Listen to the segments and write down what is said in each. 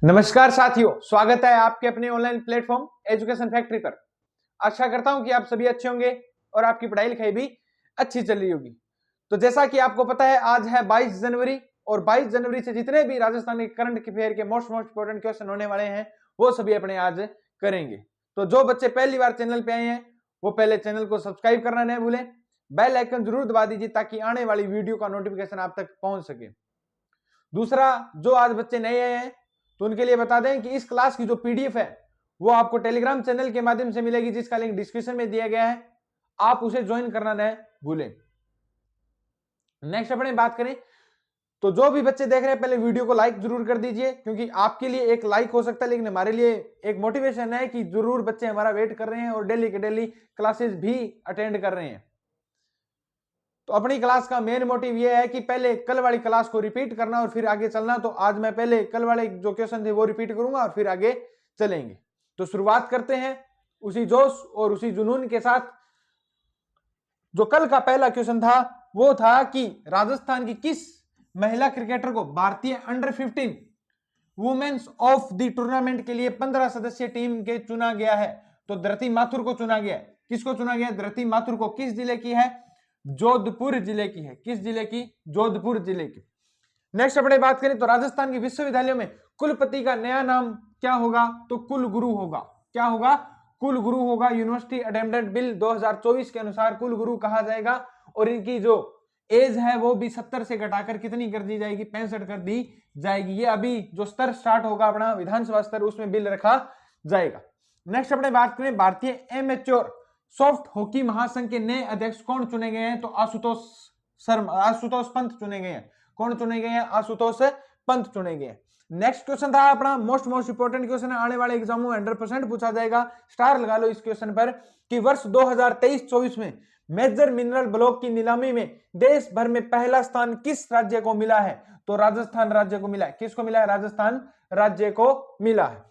नमस्कार साथियों, स्वागत है आपके अपने ऑनलाइन प्लेटफॉर्म एजुकेशन फैक्ट्री पर। आशा करता हूं कि आप सभी अच्छे होंगे और आपकी पढ़ाई लिखाई भी अच्छी चल रही होगी। तो जैसा कि आपको पता है, आज है 22 जनवरी और 22 जनवरी से जितने भी राजस्थान के करंट अफेयर के मोस्ट इंपोर्टेंट क्वेश्चन होने वाले हैं वो सभी अपने आज करेंगे। तो जो बच्चे पहली बार चैनल पे आए हैं वो पहले चैनल को सब्सक्राइब करना नहीं भूलें, बेल आइकन जरूर दबा दीजिए ताकि आने वाली वीडियो का नोटिफिकेशन आप तक पहुंच सके। दूसरा, जो आज बच्चे नए आए हैं तो उनके लिए बता दें कि इस क्लास की जो पीडीएफ है वो आपको टेलीग्राम चैनल के माध्यम से मिलेगी, जिसका लिंक डिस्क्रिप्शन में दिया गया है। आप उसे ज्वाइन करना न भूलें। नेक्स्ट अपने बात करें तो जो भी बच्चे देख रहे हैं पहले वीडियो को लाइक जरूर कर दीजिए, क्योंकि आपके लिए एक लाइक हो सकता है लेकिन हमारे लिए एक मोटिवेशन है कि जरूर बच्चे हमारा वेट कर रहे हैं और डेली के डेली क्लासेस भी अटेंड कर रहे हैं। तो अपनी क्लास का मेन मोटिव यह है कि पहले कल वाली क्लास को रिपीट करना और फिर आगे चलना। तो आज मैं पहले कल वाले जो क्वेश्चन थे वो रिपीट करूंगा और फिर आगे चलेंगे। तो शुरुआत करते हैं उसी जोश और उसी जुनून के साथ। जो कल का पहला क्वेश्चन था वो था कि राजस्थान की किस महिला क्रिकेटर को भारतीय under 15 women's of the tournament के लिए 15 सदस्यीय टीम के चुना गया है। तो धरती माथुर को चुना गया। किसको चुना गया? धरती माथुर को। किस जिले की है? जोधपुर जिले की है। किस जिले की? जोधपुर जिले की। नेक्स्ट अपने बात करें तो राजस्थान के विश्वविद्यालयों में कुलपति का नया नाम क्या होगा? तो कुलगुरु होगा। क्या होगा? कुलगुरु होगा। यूनिवर्सिटी अटेंडेंट बिल 2024 के अनुसार कुलगुरु कहा जाएगा। और इनकी जो एज है वो भी 70 से घटाकर कितनी कर दी जाएगी? 65 कर दी जाएगी। ये अभी जो स्तर स्टार्ट होगा अपना विधानसभा स्तर, उसमें बिल रखा जाएगा। नेक्स्ट अपने बात करें भारतीय एमेच्योर सॉफ्ट हॉकी महासंघ के नए अध्यक्ष कौन चुने गए हैं? तो आशुतोष पंत चुने गए हैं। कौन चुने गए हैं? आशुतोष पंत चुने गए हैं। नेक्स्ट क्वेश्चन था अपना मोस्ट इंपोर्टेंट क्वेश्चन है, आने वाले एग्जामों में 100% पूछा जाएगा। स्टार लगा लो इस क्वेश्चन पर कि वर्ष 2023-24 में मेजर मिनरल ब्लॉक की नीलामी में देश भर में पहला स्थान किस राज्य को मिला है? तो राजस्थान राज्य को मिला है। किसको मिला है? राजस्थान राज्य को मिला है।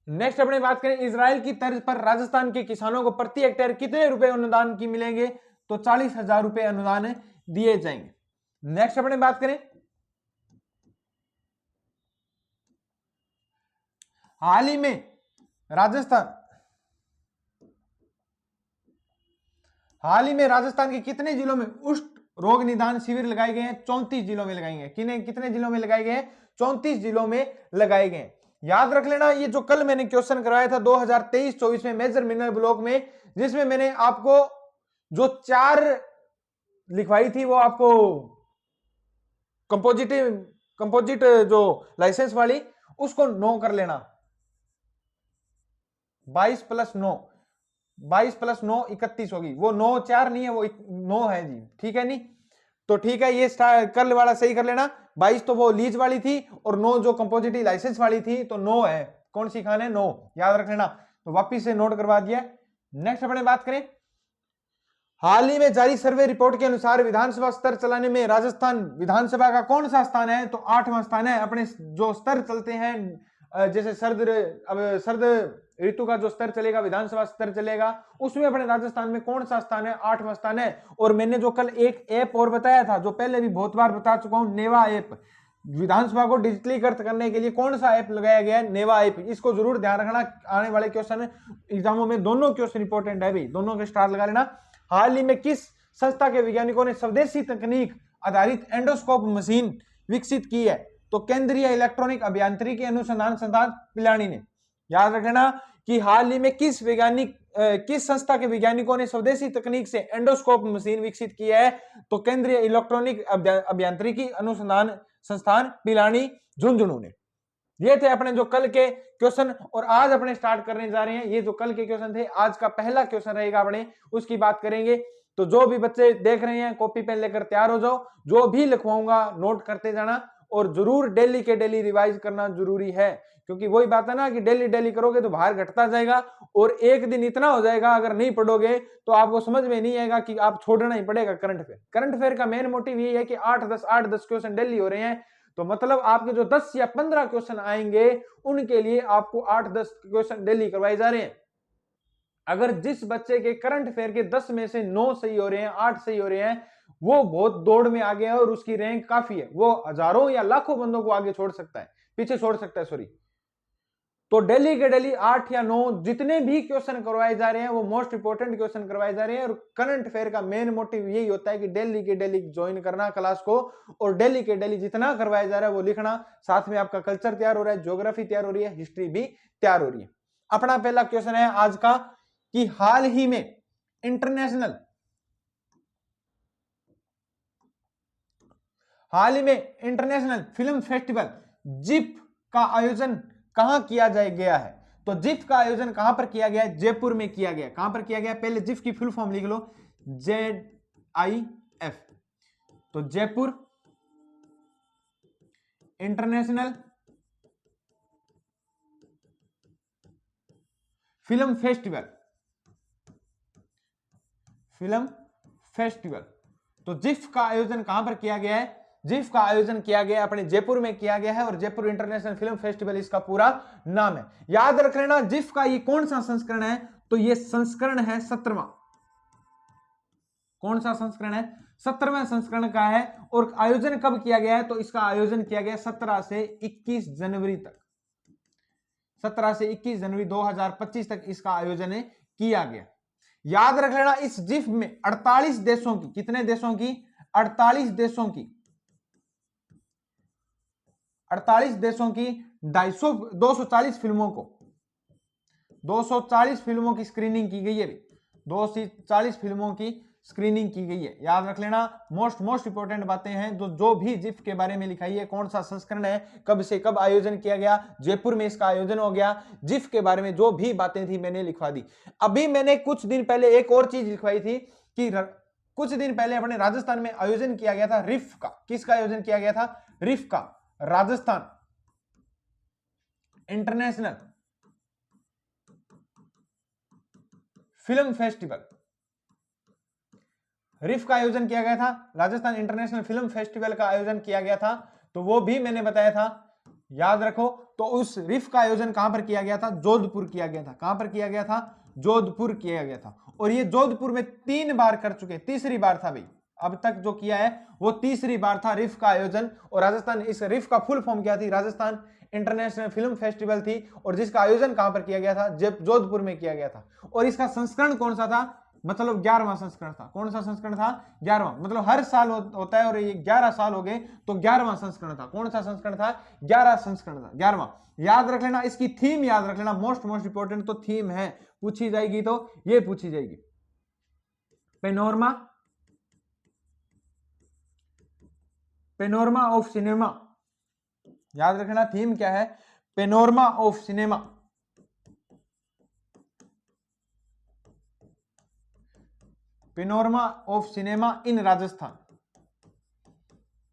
नेक्स्ट अपने बात करें इजराइल की तर्ज पर राजस्थान के किसानों को प्रति हेक्टेयर कितने रुपए अनुदान की मिलेंगे? तो 40,000 रुपए अनुदान दिए जाएंगे। नेक्स्ट अपने बात करें हाल ही में राजस्थान के कितने जिलों में कुष्ठ रोग निदान शिविर लगाए गए हैं? 34 जिलों में लगाए गए। कितने जिलों में लगाए गए हैं? 34 जिलों में लगाए गए। याद रख लेना, ये जो कल मैंने क्वेश्चन करवाया था 2023-24 में मेजर मिनरल ब्लॉक में, जिसमें मैंने आपको जो 4 लिखवाई थी वो आपको कंपोजिट जो लाइसेंस वाली, उसको 9 कर लेना। 22 + 9 31 होगी। वो 9 4 नहीं है, वो 9 है जी। ठीक है नहीं? तो ठीक है, ये कल वाला सही कर लेना। 22 तो वो लीज वाली थी और 9 जो कंपोजिट लाइसेंस वाली थी, तो 9 है। कौन सी खान है? 9। याद रख लेना। तो वापिस से नोट करवा दिया। नेक्स्ट अपने बात करें हाल ही में जारी सर्वे रिपोर्ट के अनुसार विधानसभा स्तर चलाने में राजस्थान विधानसभा का कौन सा स्थान है? तो 8वां स्थान है। अपने जो स्तर चलते हैं, जैसे सर्द ऋतु का जो स्तर चलेगा, विधानसभा स्तर चलेगा, उसमें अपने राजस्थान में कौन सा स्थान है? 8वां स्थान है। और मैंने जो कल एक ऐप और बताया था, जो पहले भी बहुत बार बता चुका हूं, नेवा ऐप। विधानसभा को डिजिटलीकृत करने के लिए कौन सा ऐप लगाया गया है? नेवा ऐप। इसको जरूर ध्यान रखना, आने वाले क्वेश्चन एग्जामों में दोनों क्वेश्चन इंपॉर्टेंट है भाई, दोनों के स्टार लगा लेना। हाल ही में किस संस्था के वैज्ञानिकों ने स्वदेशी तकनीक आधारित एंडोस्कोप मशीन विकसित की है? तो केंद्रीय इलेक्ट्रॉनिक अभियांत्रिकी अनुसंधान संस्थान पिलानी ने। याद रखना कि हाल ही में किस संस्था के वैज्ञानिकों ने स्वदेशी तकनीक से एंडोस्कोप मशीन विकसित की है? तो केंद्रीय इलेक्ट्रॉनिक अभियांत्रिकी अनुसंधान संस्थान पिलानी, झुंझुनू ने। ये थे अपने जो कल के क्वेश्चन। और आज अपने स्टार्ट करने जा रहे हैं, ये जो कल के क्वेश्चन थे, आज का पहला क्वेश्चन रहेगा अपने, उसकी बात करेंगे। तो जो भी बच्चे देख रहे हैं कॉपी पेन लेकर तैयार हो जाओ। जो भी लिखवाऊंगा नोट करते जाना और जरूर डेली के डेली रिवाइज करना जरूरी है, क्योंकि वही बात है ना कि डेली डेली करोगे तो भार घटता जाएगा और एक दिन इतना हो जाएगा अगर नहीं पढ़ोगे तो आपको समझ में नहीं आएगा कि आप छोड़ना ही पड़ेगा करंट अफेयर का मेन मोटिव ये है कि 8-10 क्वेश्चन डेली हो रहे हैं। तो मतलब आपके जो 10 या 15 क्वेश्चन आएंगे उनके लिए आपको 8-10 क्वेश्चन डेली करवाए जा रहे हैं। अगर जिस बच्चे के करंट अफेयर के 10 में से 9 सही हो रहे हैं, 8 सही हो रहे हैं, वो बहुत दौड़ में आगे है और उसकी रैंक काफी है, वो हजारों या लाखों बंदों को आगे छोड़ सकता है, पीछे छोड़ सकता है, सॉरी। तो डेली के डेली 8 या 9 जितने भी क्वेश्चन करवाए जा रहे हैं वो मोस्ट इंपोर्टेंट क्वेश्चन करवाए जा रहे हैं। और करंट अफेयर का मेन मोटिव यही होता है कि डेली के डेली ज्वाइन करना क्लास को, और डेली के डेली जितना करवाया जा रहा है वो लिखना। साथ में आपका कल्चर तैयार हो रहा है, ज्योग्राफी तैयार हो रही है, हिस्ट्री भी तैयार हो रही है। अपना पहला क्वेश्चन है आज का कि हाल ही में इंटरनेशनल फिल्म फेस्टिवल जिफ का आयोजन कहां किया गया है? तो जिफ का आयोजन कहां पर किया गया है? जयपुर में किया गया। कहां पर किया गया? पहले जिफ की फुल फॉर्म लिख लो, ZIF। तो जयपुर इंटरनेशनल फिल्म फेस्टिवल। तो जिफ का आयोजन कहां पर किया गया है? जिफ का आयोजन किया गया अपने जयपुर में किया गया है, और जयपुर इंटरनेशनल फिल्म फेस्टिवल इसका पूरा नाम है। याद रख लेना जिफ का ये कौन सा संस्करण है? तो ये संस्करण है 17वां। कौन सा संस्करण है? 17वें संस्करण का है। और आयोजन कब किया गया है? तो इसका आयोजन किया गया 17 से 21 जनवरी तक। 17 से 21 जनवरी 2025 तक इसका आयोजन किया गया। याद रख लेना इस जिफ में 48 देशों की, कितने देशों की? 48 देशों की 240 फिल्मों की स्क्रीनिंग की गई है। 240 फिल्मों की स्क्रीनिंग की गई है। याद रख लेना मोस्ट इंपोर्टेंट बातें हैं जो भी जिफ के बारे में लिखाई है, कौन सा संस्करण है, कब से कब आयोजन किया गया, जयपुर में इसका आयोजन हो गया, जिफ के बारे में जो भी बातें थी मैंने लिखवा दी। अभी मैंने कुछ दिन पहले एक और चीज लिखवाई थी कि कुछ दिन पहले अपने राजस्थान में आयोजन किया गया था रिफ का। किसका आयोजन किया गया था? रिफ का, राजस्थान इंटरनेशनल फिल्म फेस्टिवल। रिफ का आयोजन किया गया था, राजस्थान इंटरनेशनल फिल्म फेस्टिवल का आयोजन किया गया था। तो वो भी मैंने बताया था, याद रखो। तो उस रिफ का आयोजन कहां पर किया गया था? जोधपुर किया गया था। कहां पर किया गया था? जोधपुर किया गया था। और ये जोधपुर में 3 बार कर चुके, तीसरी बार था भाई, अब तक जो किया है वो तीसरी बार था रिफ का आयोजन। और राजस्थान, इस रिफ का फुल फॉर्म क्या थी? राजस्थान इंटरनेशनल फिल्म फेस्टिवल थी। और जिसका आयोजन कहां पर किया गया था? जोधपुर में किया गया था। और इसका संस्करण कौन सा था? मतलब 11वां संस्करण था। कौन सा संस्करण था? 11वां। मतलब हर साल होता है और ये 11 साल हो गए तो 11वां संस्करण था। कौन सा संस्करण था? 11 संस्करण था, 11वां। याद रख लेना इसकी थीम, याद रख लेना मोस्ट इंपोर्टेंट तो थीम है, पूछी जाएगी तो ये पूछी जाएगी, पेनोरमा ऑफ सिनेमा। याद रखना थीम क्या है? Panorama of cinema. Panorama of cinema in Rajasthan.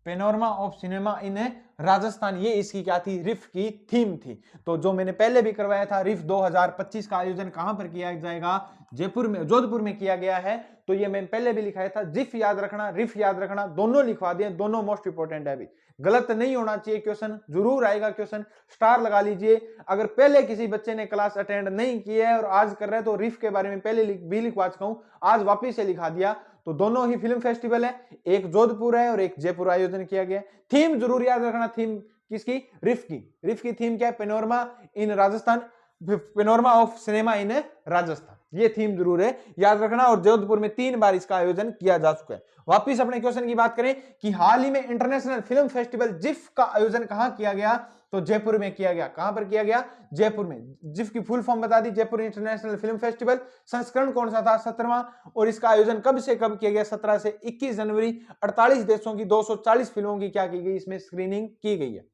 Panorama of cinema इन राजस्थान, ये इसकी क्या थी? रिफ की थीम थी। तो जो मैंने पहले भी करवाया था, रिफ 2025 का आयोजन कहां पर किया जाएगा? जयपुर में, जोधपुर में किया गया है। तो ये मैंने पहले भी लिखाया था। जिफ याद रखना, रिफ याद रखना, दोनों लिखवा दिए, दोनों मोस्ट इंपोर्टेंट है। अभी गलत नहीं होना चाहिए क्वेश्चन, जरूर आएगा क्वेश्चन, स्टार लगा लीजिए। अगर पहले किसी बच्चे ने क्लास अटेंड नहीं की है और आज कर रहे हैं तो रिफ के बारे में पहले भी लिखवा चुका हूं, आज वापिस से लिखा दिया। तो दोनों ही फिल्म फेस्टिवल है, एक जोधपुर है और एक जयपुर आयोजन किया गया। थीम जरूर याद रखना, थीम किसकी? रिफ की। रिफ की थीम क्या है? Panorama in Rajasthan, panorama of cinema इन राजस्थान, ये थीम जरूर है, याद रखना। और जोधपुर में 3 बार इसका आयोजन किया जा चुका है। वापिस अपने क्वेश्चन की बात करें कि हाल ही में इंटरनेशनल फिल्म फेस्टिवल जिफ का आयोजन कहां किया गया? तो जयपुर में किया गया। कहां पर किया गया? जयपुर में। जिफ की फुल फॉर्म बता दी, जयपुर इंटरनेशनल फिल्म फेस्टिवल। संस्करण कौन सा था? 17वां। और इसका आयोजन कब से कब किया गया? 17 से 21 जनवरी। 48 देशों की 240 फिल्मों की क्या की गई? इसमें स्क्रीनिंग की गई है।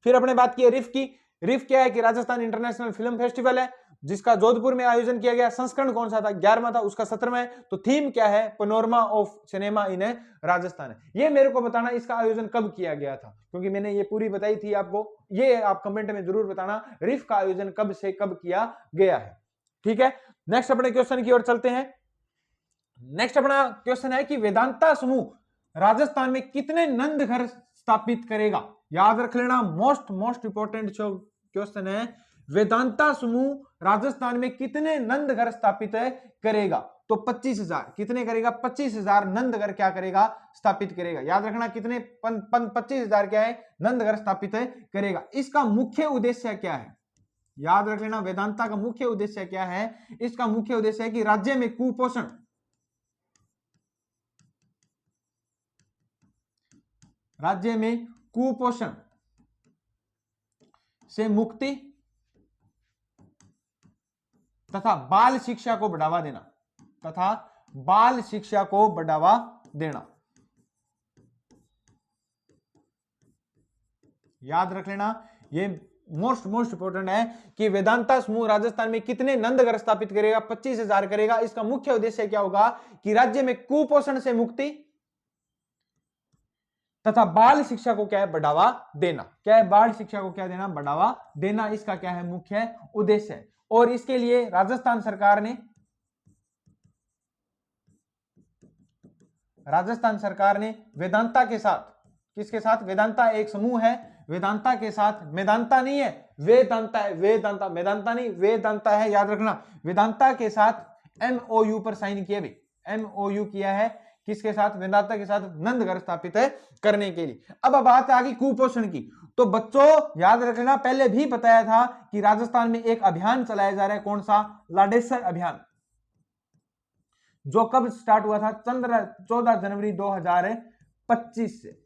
फिर अपने बात की रिफ की। रिफ क्या है कि राजस्थान इंटरनेशनल फिल्म फेस्टिवल है जिसका जोधपुर में आयोजन किया गया। संस्करण कौन सा था? 11वां था, उसका 17वां है। तो थीम क्या है? पेनोरमा ऑफ सिनेमा इन राजस्थान है। ये मेरे को बताना इसका आयोजन कब किया गया था, क्योंकि मैंने ये पूरी बताई थी आपको। ये आप कमेंट में जरूर बताना रिफ का आयोजन कब से कब किया गया है। ठीक है, नेक्स्ट अपने क्वेश्चन की ओर चलते हैं। नेक्स्ट अपना क्वेश्चन है कि वेदांता समूह राजस्थान में कितने नंद घर स्थापित करेगा? याद रख लेना मोस्ट इंपोर्टेंट जो क्वेश्चन है, वेदांता समूह राजस्थान में कितने नंद घर स्थापित करेगा? तो 25,000 कितने करेगा, 25,000 नंदघर क्या करेगा, स्थापित करेगा। याद रखना कितने 25,000 क्या है, नंदघर स्थापित है करेगा। इसका मुख्य उद्देश्य क्या है, याद रख लेना, वेदांता का मुख्य उद्देश्य क्या है, इसका मुख्य उद्देश्य है कि राज्य में कुपोषण से मुक्ति तथा बाल शिक्षा को बढ़ावा देना, याद रख लेना, ये मोस्ट इंपोर्टेंट है कि वेदांता समूह राजस्थान में कितने नंदघर स्थापित करेगा, 25,000 करेगा। इसका मुख्य उद्देश्य क्या होगा कि राज्य में कुपोषण से मुक्ति तथा बाल शिक्षा को क्या है, बढ़ावा देना। क्या है, बाल शिक्षा को क्या देना, बढ़ावा देना, इसका क्या है, मुख्य उद्देश्य है। और इसके लिए राजस्थान सरकार ने वेदांता के साथ, किसके साथ, वेदांता एक समूह है, वेदांता के साथ, मेदांता नहीं है, वेदांता है, वेदांता, मेदांता नहीं, वेदांता है, याद रखना, वेदांता के साथ एमओयू पर साइन किया, एमओयू किया है, किसके साथ, वेदांता के साथ नंदघर स्थापित है करने के लिए। अब बात आ गई कुपोषण की। तो बच्चों याद रखना, पहले भी बताया था कि राजस्थान में एक अभियान चलाया जा रहा है, कौन सा, लाडेसर अभियान, जो कब स्टार्ट हुआ था, 14 जनवरी 2025 से।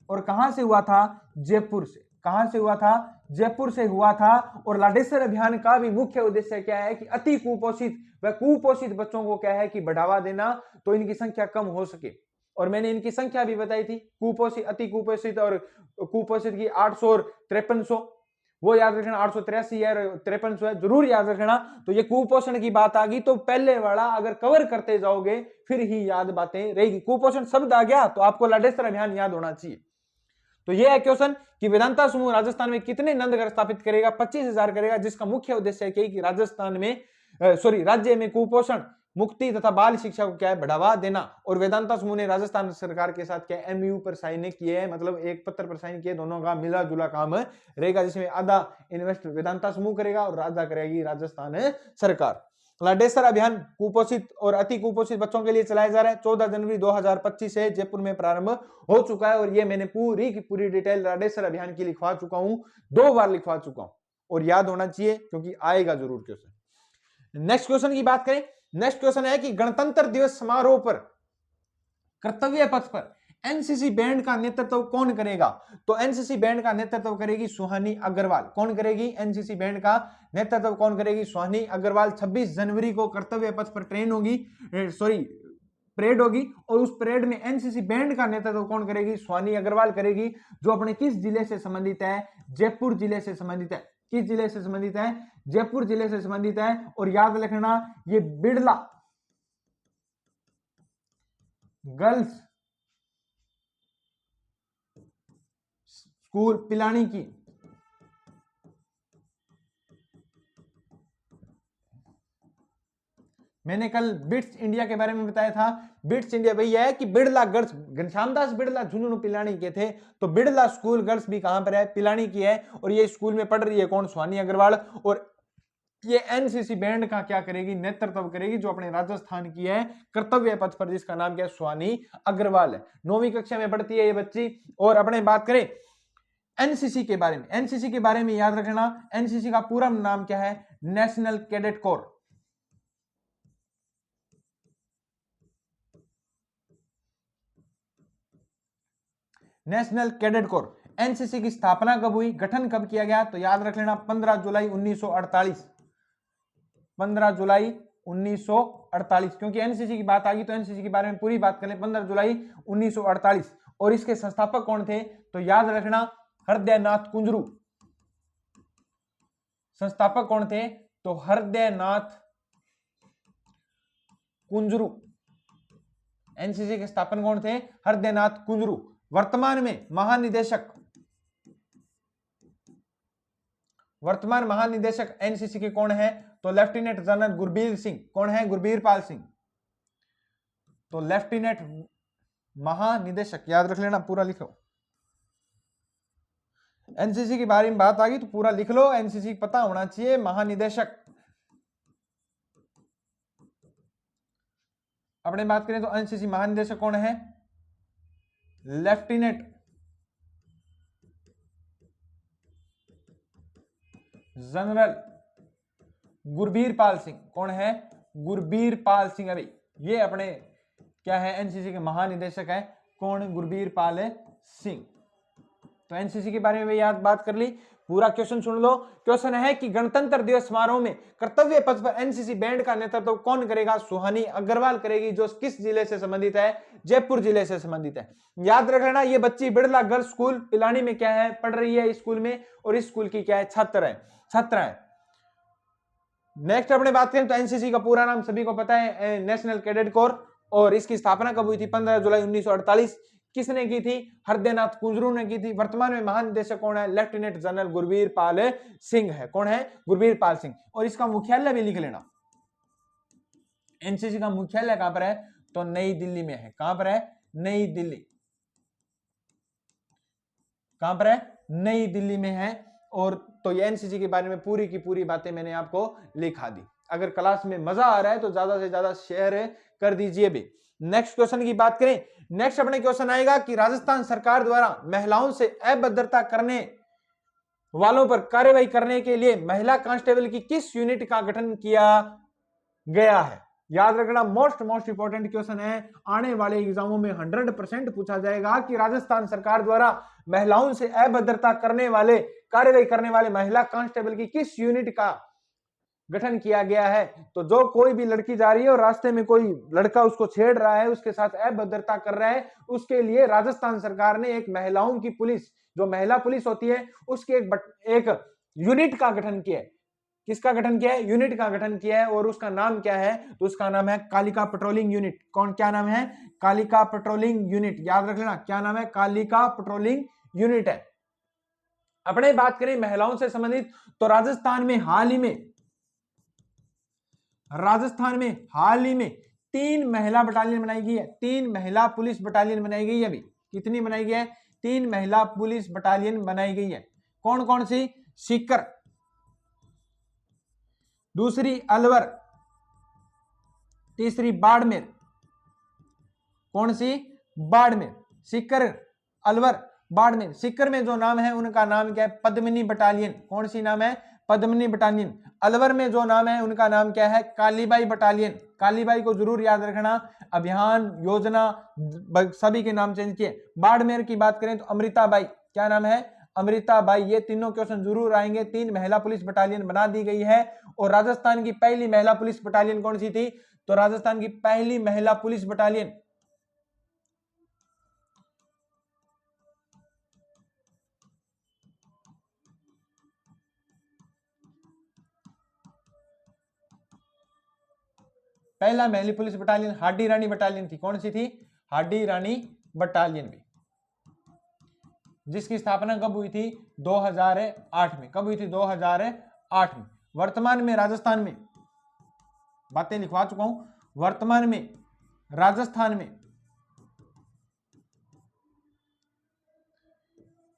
और कहां से हुआ था, जयपुर से। कहां से हुआ था, जयपुर से हुआ था। और लाडेसर अभियान का भी मुख्य उद्देश्य क्या है कि अति कुपोषित व कुपोषित बच्चों को क्या है कि बढ़ावा देना, तो इनकी संख्या कम हो सके। और मैंने इनकी संख्या भी बताई थी, कुपोषित, अति कुपोषित और कुपोषित की 800 और 5300, वो याद रखना, 883 है और 5300 है, जरूर याद रखना। तो ये कुपोषण की बात आ गई तो पहले वाला अगर कवर करते जाओगे फिर ही याद बातें रहेगी। कुपोषण शब्द आ गया तो आपको लाडेसर अभियान याद होना चाहिए। तो ये है क्वेश्चन कि वेदांता समूह राजस्थान में कितने नंदघर स्थापित करेगा, 25,000 करेगा, जिसका मुख्य उद्देश्य है कि राजस्थान में राज्य में कुपोषण मुक्ति तथा बाल शिक्षा को क्या है, बढ़ावा देना। और वेदांता समूह ने राजस्थान सरकार के साथ क्या एमयू पर साइन किए हैं, मतलब एक पत्र पर साइन किए, दोनों का मिला जुला काम रहेगा, जिसमें आधा इन्वेस्ट वेदांता समूह करेगा और आधा करेगी राजस्थान सरकार। लाडेसर अभियान कुपोषित और अति कुपोषित बच्चों के लिए चलाया जा रहा है, 14 जनवरी 2025 से जयपुर में प्रारंभ हो चुका है। और ये मैंने पूरी की पूरी डिटेल लाडेसर अभियान की लिखवा चुका हूं, 2 बार लिखवा चुका हूं, और याद होना चाहिए क्योंकि आएगा जरूर क्वेश्चन। नेक्स्ट क्वेश्चन की बात करें, नेक्स्ट क्वेश्चन है कि गणतंत्र दिवस समारोह पर कर्तव्य पथ पर एनसीसी बैंड का नेतृत्व कौन करेगा, तो एनसीसी बैंड का नेतृत्व करेगी सुहानी अग्रवाल। कौन करेगी, एनसीसी बैंड का नेतृत्व कौन करेगी, सुहानी अग्रवाल। 26 जनवरी को कर्तव्य पथ पर परेड होगी और उस परेड में एनसीसी बैंड का नेतृत्व कौन करेगी, सुहानी अग्रवाल करेगी, जो अपने किस जिले से संबंधित है, जयपुर जिले से संबंधित है। किस जिले से संबंधित है, जयपुर जिले से संबंधित है। और याद रखना ये बिड़ला गर्ल्स स्कूल पिलानी की मैंने कल बिट्स इंडिया के बारे में बताया था। बिट्स इंडिया वही है कि बिड़ला गर्ल्स, घनश्याम दास बिड़ला झुंझुनू पिलानी के थे, तो बिड़ला स्कूल गर्ल्स भी कहां पर है, पिलानी की है। और ये स्कूल में पढ़ रही है कौन, सुहानी अग्रवाल। और ये एनसीसी बैंड का क्या करेगी, नेतृत्व करेगी, जो अपने राजस्थान की है कर्तव्य पथ पर, जिसका नाम क्या है, सुहानी अग्रवाल है। 9वीं कक्षा में पढ़ती है ये बच्ची। और अपने बात करें एनसीसी के बारे में, एनसीसी के बारे में याद रखना, एनसीसी का पूरा नाम क्या है, national cadet corps. National cadet corps. NCC की स्थापना कब हुई, गठन कब किया गया, तो याद रख लेना 15 जुलाई 1948। 15 जुलाई 1948, क्योंकि एनसीसी की बात आ गई तो एनसीसी के बारे में पूरी बात करें। 15 जुलाई 1948। और इसके संस्थापक कौन थे, तो याद रखना हृदयनाथ कुंजरू। संस्थापक कौन थे, तो हृदयनाथ कुंजरू। एनसीसी के स्थापन कौन थे, हृदयनाथ कुंजरू। वर्तमान महानिदेशक एनसीसी के कौन है, तो लेफ्टिनेंट जनरल गुरबीर सिंह। कौन है, गुरबीर पाल सिंह। तो लेफ्टिनेंट महानिदेशक, याद रख लेना, पूरा लिखो। एनसीसी के बारे में बात आ गई तो पूरा लिख लो, एनसीसी पता होना चाहिए। महानिदेशक अपने बात करें तो एनसीसी महानिदेशक कौन है? Lieutenant general Gurbir Pal Singh. कौन है? गुरबीर पाल सिंह। अभी ये अपने क्या है? एनसीसी के महानिदेशक है। कौन? गुरबीर पाल सिंह। तो एनसीसी के बारे में याद बात कर ली। पूरा क्वेश्चन सुन लो। क्वेश्चन है कि गणतंत्र दिवस समारोह में कर्तव्य पथ पर एनसीसी बैंड का नेतृत्व कौन करेगा? सुहानी अग्रवाल करेगी, जो किस जिले से संबंधित है? जयपुर जिले से संबंधित है। याद रख लेना, ये बच्ची बिड़ला गर्ल्स स्कूल पिलानी में क्या है? पढ़ रही है इस स्कूल में, और इस स्कूल की क्या है? छात्र है। नेक्स्ट अपने बात करें तो एनसीसी का पूरा नाम सभी को पता है, नेशनल कैडेट कोर, और इसकी स्थापना कब हुई थी? 15 जुलाई 1948। किसने की थी? हरदेनाथ कुंजरू ने की थी। वर्तमान में महानिदेशक कौन है? लेफ्टिनेंट जनरल गुरबीर पाल सिंह है। कौन है? गुरबीर पाल सिंह। और इसका मुख्यालय भी लिख लेना। एनसीसी का मुख्यालय कहां पर है? तो नई दिल्ली में है। कहां पर है? नई दिल्ली। कहां पर है? नई दिल्ली में है। और तो ये एनसीसी के बारे में पूरी की पूरी बातें मैंने आपको लिखा दी। अगर क्लास में मजा आ रहा है तो ज्यादा से ज्यादा शेयर कर दीजिए भी। नेक्स्ट क्वेश्चन की बात करें, नेक्स्ट अपने क्वेश्चन आएगा कि राजस्थान सरकार द्वारा महिलाओं से अभद्रता करने वालों पर कार्रवाई करने के लिए महिला कांस्टेबल की किस यूनिट का गठन किया गया है? याद रखना, मोस्ट इंपॉर्टेंट क्वेश्चन है। आने वाले एग्जामों में 100% पूछा जाएगा कि राजस्थान सरकार द्वारा महिलाओं से अभद्रता करने वाले कार्रवाई करने वाले महिला कांस्टेबल की किस यूनिट का गठन किया गया है? तो जो कोई भी लड़की जा रही है और रास्ते में कोई लड़का उसको छेड़ रहा है, उसके साथ अभद्रता कर रहा है, उसके लिए राजस्थान सरकार ने एक महिलाओं की पुलिस, जो महिला पुलिस होती है, उसके एक यूनिट का गठन किया है। किसका गठन किया है? यूनिट का गठन किया है। और उसका नाम क्या है? तो उसका नाम है कालिका पेट्रोलिंग यूनिट। कौन? क्या नाम है? Kalika patrolling unit. याद रख लेना, क्या नाम है? कालिका पेट्रोलिंग यूनिट है। अपने बात करें महिलाओं से संबंधित, तो राजस्थान में हाल ही में 3 महिला बटालियन बनाई गई है। 3 महिला पुलिस बटालियन बनाई गई है। अभी कितनी बनाई गई है? 3 महिला पुलिस बटालियन बनाई गई है। कौन कौन सी? सीकर, दूसरी अलवर, तीसरी बाड़मेर। कौन सी? बाड़मेर। सीकर, अलवर, बाड़मेर। सीकर में जो नाम है उनका नाम क्या है? पद्मिनी बटालियन। कौन सी नाम है? पद्मिनी बटालियन। अलवर में जो नाम है उनका नाम क्या है? कालीबाई बटालियन। कालीबाई को जरूर याद रखना। अभियान, योजना, सभी के नाम चेंज किए। बाड़मेर की बात करें तो अमृताबाई। क्या नाम है? अमृताबाई। ये तीनों क्वेश्चन जरूर आएंगे। 3 महिला पुलिस बटालियन बना दी गई है। और राजस्थान की पहली महिला पुलिस बटालियन कौन सी थी? तो राजस्थान की पहली महिला पुलिस बटालियन पहला महिला पुलिस बटालियन हाडी रानी बटालियन थी। कौन सी थी? हाडी रानी बटालियन भी, जिसकी स्थापना कब हुई थी? 2008 में। कब हुई थी? 2008 में। वर्तमान में राजस्थान में, बातें लिखवा चुका हूं, वर्तमान में राजस्थान में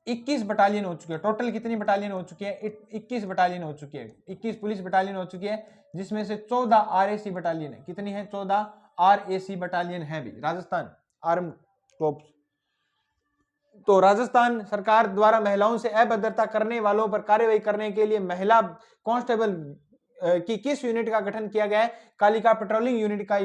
21 बटालियन हो चुकी है। टोटल कितनी बटालियन हो चुकी है? 21 बटालियन हो चुकी है। 21 पुलिस बटालियन हो चुकी है, जिसमें से 14 आरएसी बटालियन है। कितनी है? 14 आरएसी बटालियन है भी, राजस्थान आर्म कोर्प्स। तो राजस्थान सरकार द्वारा महिलाओं से अभद्रता करने वालों पर कार्रवाई करने के लिए महिला कांस्टेबल की किस यूनिट का गठन किया गया है? कालिका पेट्रोलिंग यूनिट का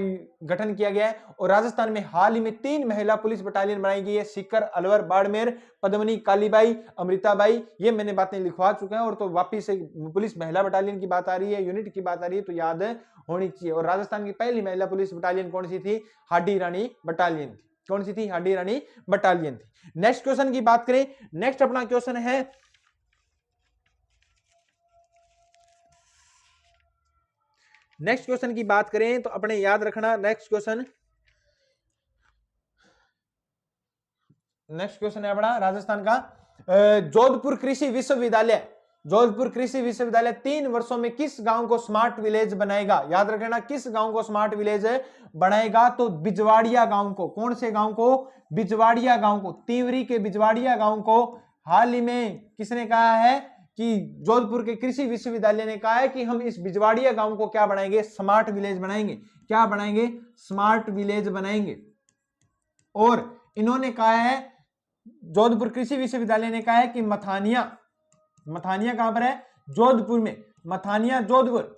गठन किया गया है। और राजस्थान में हाल ही में 3 महिला पुलिस बटालियन बनाई गई है। सीकर, अलवर, बाड़मेर, पद्मिनी, कालीबाई, अमृताबाई। ये मैंने बातें लिखवा चुके हैं। और तो वापिस से पुलिस महिला बटालियन की बात आ रही है, यूनिट की बात आ रही है, तो याद होनी चाहिए। और राजस्थान की पहली महिला पुलिस बटालियन कौन सी थी? हाडी रानी बटालियन थी। कौन सी थी? हाडी रानी बटालियन थी। नेक्स्ट क्वेश्चन की बात करें, नेक्स्ट अपना क्वेश्चन है, नेक्स्ट क्वेश्चन की बात करें तो अपने याद रखना, नेक्स्ट क्वेश्चन है अपना राजस्थान का, जोधपुर कृषि विश्वविद्यालय। जोधपुर कृषि विश्वविद्यालय 3 वर्षों में किस गांव को स्मार्ट विलेज बनाएगा? याद रखना, किस गांव को स्मार्ट विलेज बनाएगा? तो बिजवाड़िया गांव को। कौन से गांव को? बिजवाड़िया गांव को। तिवरी के बिजवाड़िया गांव को हाल ही में किसने कहा है कि जोधपुर के कृषि विश्वविद्यालय ने कहा है कि हम इस बिजवाड़िया गांव को क्या बनाएंगे, स्मार्ट विलेज बनाएंगे। क्या बनाएंगे, स्मार्ट विलेज बनाएंगे। और इन्होंने कहा है, जोधपुर कृषि विश्वविद्यालय ने कहा है कि मथानिया कहां पर है, जोधपुर में, मथानिया जोधपुर,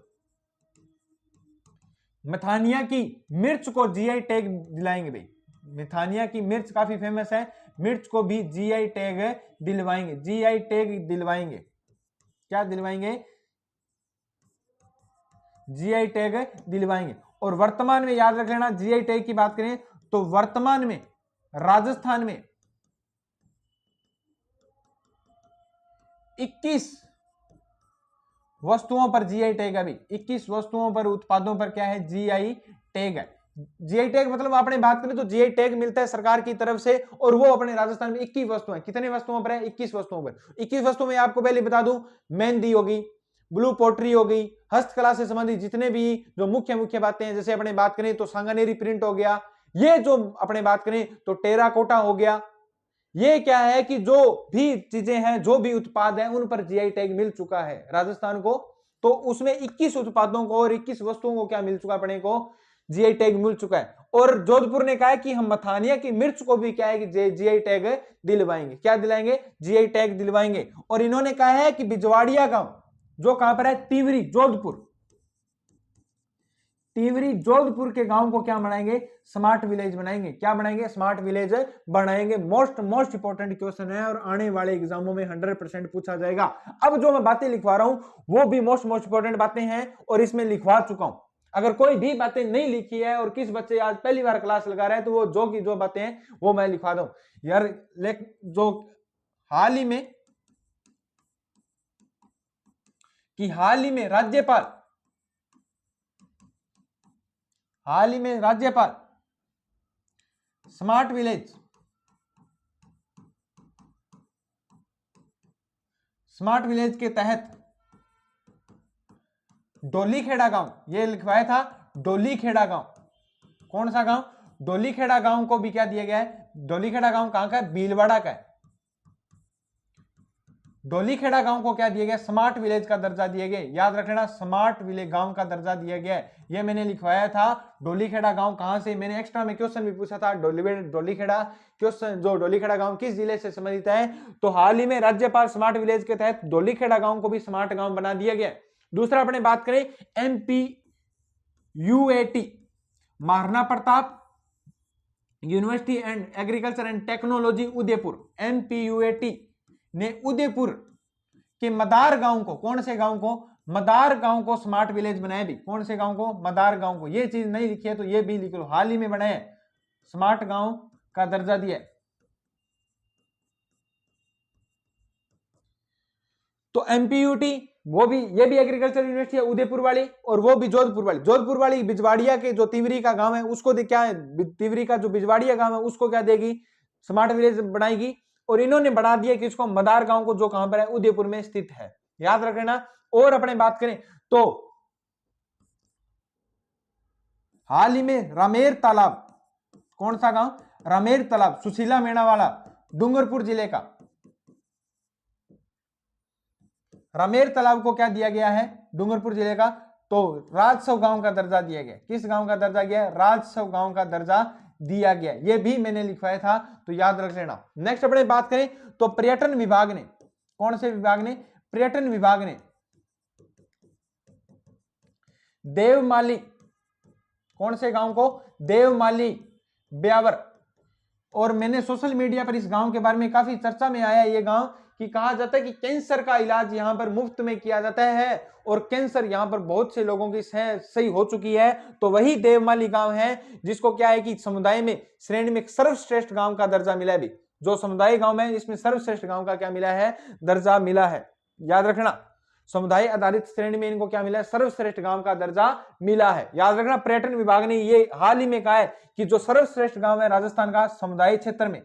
मथानिया की मिर्च को जीआई टैग दिलाएंगे भाई। मथानिया की मिर्च काफी फेमस है, मिर्च को भी जीआई टैग दिलवाएंगे, जीआई टैग दिलवाएंगे। क्या दिलवाएंगे, जीआई टैग दिलवाएंगे। और वर्तमान में याद रख लेना, जीआई टैग की बात करें तो वर्तमान में राजस्थान में 21 वस्तुओं पर जीआई टैग है। अभी 21 वस्तुओं पर, उत्पादों पर क्या है, जीआई टैग है। जीआई टैग मतलब आपने बात करें तो जीआई टैग मिलता है सरकार की तरफ से, और वो अपने राजस्थान में 21 वस्तुएं, कितने वस्तुओं पर है, 21 वस्तुओं पर। 21 वस्तुओं में आपको पहले बता दूं, मेहंदी होगी, ब्लू पोट्री होगी, हस्तकला से संबंधित जितने भी जो मुख्य बातें हैं, जैसे अपने बात करें तो सांगानेरी प्रिंट हो गया, ये जो अपने बात करें तो टेराकोटा हो गया। ये क्या है कि जो भी चीजें हैं, जो भी उत्पाद हैं, उन पर जीआई टैग मिल चुका है राजस्थान को। तो उसमें 21 उत्पादों को और 21 वस्तुओं को क्या मिल चुका है, अपने को जीआई टैग मिल चुका है। और जोधपुर ने कहा है कि हम मथानिया की मिर्च को भी क्या है कि जीआई टैग दिलवाएंगे। क्या दिलाएंगे, जीआई टैग दिलवाएंगे। और इन्होंने कहा है कि बिजवाड़िया गांव जो कहां पर है, तिवरी जोधपुर, तिवरी जोधपुर के गांव को क्या बनाएंगे, स्मार्ट विलेज बनाएंगे। क्या बनाएंगे, स्मार्ट विलेज बनाएंगे। मोस्ट इंपोर्टेंट क्वेश्चन है और आने वाले एग्जामों में 100% पूछा जाएगा। अब जो मैं बातें लिखवा रहा हूं वो भी मोस्ट इंपोर्टेंट बातें हैं और इसमें लिखवा चुका हूं। अगर कोई भी बातें नहीं लिखी है और किस बच्चे आज पहली बार क्लास लगा रहे हैं तो वो जो की जो बातें हैं वो मैं लिखवा दूं यार। जो हाल ही में राज्यपाल स्मार्ट विलेज के तहत डोलीखेड़ा गांव, ये लिखवाया था डोलीखेड़ा गांव। कौन सा गांव, डोलीखेड़ा गांव को भी क्या दिया गया है, डोलीखेड़ा गांव कहां का है, भीलवाड़ा का है। डोलीखेड़ा गांव को क्या दिया गया, स्मार्ट विलेज का दर्जा दिया गया। याद रखना, स्मार्ट विलेज गांव का दर्जा दिया गया है। ये मैंने लिखवाया था। डोलीखेड़ा गांव कहां से, मैंने एक्स्ट्रा में क्वेश्चन भी पूछा था, डोलीखेड़ा क्वेश्चन, जो डोलीखेड़ा गांव किस जिले से संबंधित है। तो हाल ही में राज्यपाल स्मार्ट विलेज के तहत डोलीखेड़ा गांव को भी स्मार्ट गांव बना दिया गया। दूसरा अपने बात करें, MPUAT Maharana Pratap university and agriculture and technology Udaipur, MPUAT ने उदयपुर के मदार गांव को, कौन से गांव को, मदार गांव को स्मार्ट विलेज बनाया भी। कौन से गांव को, मदार गांव को। ये चीज नहीं लिखी है तो ये भी लिख लो, हाल ही में बनाए, स्मार्ट गांव का दर्जा दिया। तो MPUT वो भी, ये भी एग्रीकल्चर यूनिवर्सिटी है उदयपुर वाली, और वो भी जोधपुर वाली बिजवाड़िया के जो तिवरी का गांव है उसको क्या है, तिवरी का जो बिजवाड़िया गांव है उसको क्या देगी, स्मार्ट विलेज बनाएगी। और इन्होंने बढ़ा दिया कि इसको मदार गांव को, जो कहां पर है, उदयपुर में स्थित है। याद रखना। और अपने बात करें तो हाल ही में रामेर तालाब, कौन सा गांव, रामेर तालाब, सुशीला मेणावाला, डूंगरपुर जिले का। रामेर तालाब को क्या दिया गया है, डूंगरपुर जिले का, तो राजसव गांव का दर्जा दिया गया। किस गांव का दर्जा गया, राजसव गांव का दर्जा दिया गया। ये भी मैंने लिखवाया था तो याद रख लेना। नेक्स्ट अपने बात करें तो पर्यटन विभाग ने, कौन से विभाग ने, पर्यटन विभाग ने देवमाली, कौन से गांव को, देवमाली ब्यावर। और मैंने सोशल मीडिया पर इस गांव के बारे में काफी चर्चा में आया ये गांव, कि कहा जाता है कि कैंसर का इलाज यहां पर मुफ्त में किया जाता है और कैंसर यहां पर बहुत से लोगों की सही हो चुकी है। तो वही देवमाली गांव है जिसको क्या है कि समुदाय में श्रेणी में सर्वश्रेष्ठ गांव का दर्जा मिला है। भी जो समुदाय गांव है इसमें सर्वश्रेष्ठ गांव का क्या मिला है, दर्जा मिला है। याद रखना, समुदाय आधारित श्रेणी में इनको क्या मिला है, सर्वश्रेष्ठ गांव का दर्जा मिला है। याद रखना, पर्यटन विभाग ने ये हाल ही में कहा है कि जो सर्वश्रेष्ठ गांव है राजस्थान का, समुदाय क्षेत्र में,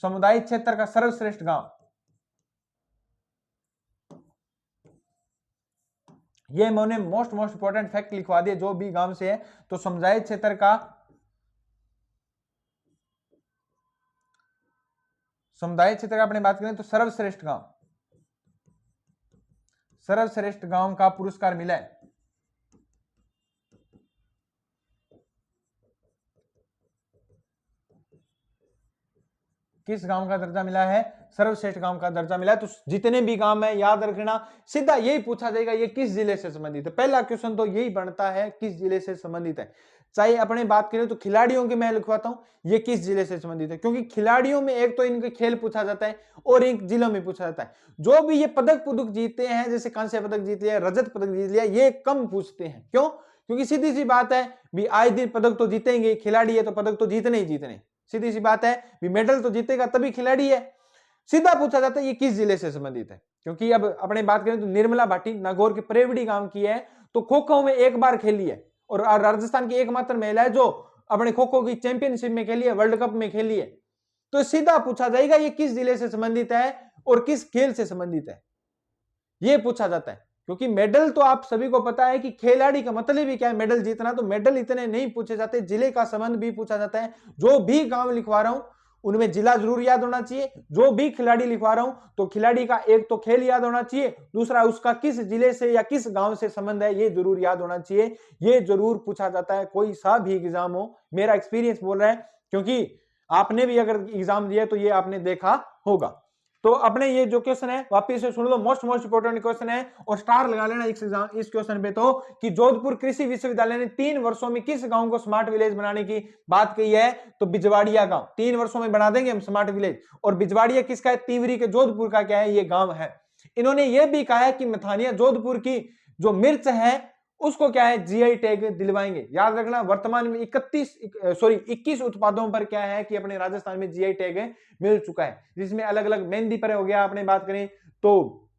समुदाय क्षेत्र का सर्वश्रेष्ठ गांव, ये मैंने मोस्ट इंपोर्टेंट फैक्ट लिखवा दिए जो भी गांव से है। तो समुदाय क्षेत्र का, समुदाय क्षेत्र का अपने बात करें तो सर्वश्रेष्ठ गांव, सर्वश्रेष्ठ गांव का पुरस्कार मिला है? किस गांव का दर्जा मिला है? सर्वश्रेष्ठ गांव का दर्जा मिला है। तो जितने भी गांव है याद रखना, सीधा यही पूछा जाएगा ये किस जिले से संबंधित है। पहला क्वेश्चन तो यही बनता है, किस जिले से संबंधित है। चाहे अपने बात करें तो खिलाड़ियों की मैं लिखवाता हूं ये किस जिले से संबंधित है, क्योंकि खिलाड़ियों में एक तो इनके खेल पूछा जाता है और एक जिलों में पूछा जाता है। जो भी ये पदक पुदक जीते हैं, जैसे कांस्य पदक जीत लिया, रजत पदक जीत लिया, ये कम पूछते हैं। क्यों? क्योंकि सीधी सी बात है भी आए दिन पदक तो जीतेंगे, खिलाड़ी है तो पदक तो जीतने ही जीतने, सीधी सी बात है भी मेडल तो जीतेगा तभी खिलाड़ी है। सीधा पूछा जाता है ये किस जिले से संबंधित है। क्योंकि अब अपने बात करें तो निर्मला भाटी नागौर के प्रेवड़ी गांव की है, तो खो खो में एक बार खेली है और राजस्थान की एकमात्र महिला है जो अपने खो खो की चैंपियनशिप में खेली है, वर्ल्ड कप में खेली है। तो सीधा पूछा जाएगा ये किस जिले से संबंधित है और किस खेल से संबंधित है, ये पूछा जाता है। क्योंकि मेडल तो आप सभी को पता है कि खिलाड़ी का मतलब ही क्या है, मेडल जीतना। तो मेडल इतने नहीं पूछे जाते, जिले का संबंध भी पूछा जाता है। जो भी गांव लिखवा रहा हूं उनमें जिला जरूर याद होना चाहिए। जो भी खिलाड़ी लिखवा रहा हूं तो खिलाड़ी का एक तो खेल याद होना चाहिए, दूसरा उसका किस जिले से या किस गांव से संबंध है ये जरूर याद होना चाहिए। ये जरूर पूछा जाता है, कोई सा भी एग्जाम हो। मेरा एक्सपीरियंस बोल रहा है, क्योंकि आपने भी अगर एग्जाम दिया तो ये आपने देखा होगा। तो अपने ये जो क्वेश्चन है वापिस से सुन लो, मोस्ट इंपोर्टेंट क्वेश्चन है और स्टार लगा लेना इस क्वेश्चन पे। तो कि जोधपुर कृषि विश्वविद्यालय ने 3 वर्षों में किस गांव को स्मार्ट विलेज बनाने की बात कही है? तो बिजवाड़िया गांव। 3 वर्षों में बना देंगे हम स्मार्ट विलेज। और बिजवाड़िया किसका है? तिवरी के जोधपुर का क्या है? ये गांव है। इन्होंने ये भी कहा है कि मथानिया जोधपुर की जो मिर्च है उसको क्या है? जीआई टैग दिलवाएंगे। याद रखना, वर्तमान में 21 उत्पादों पर क्या है कि अपने राजस्थान में जीआई टैग मिल चुका है, जिसमें अलग अलग मेहंदी पर हो गया, अपने बात करें तो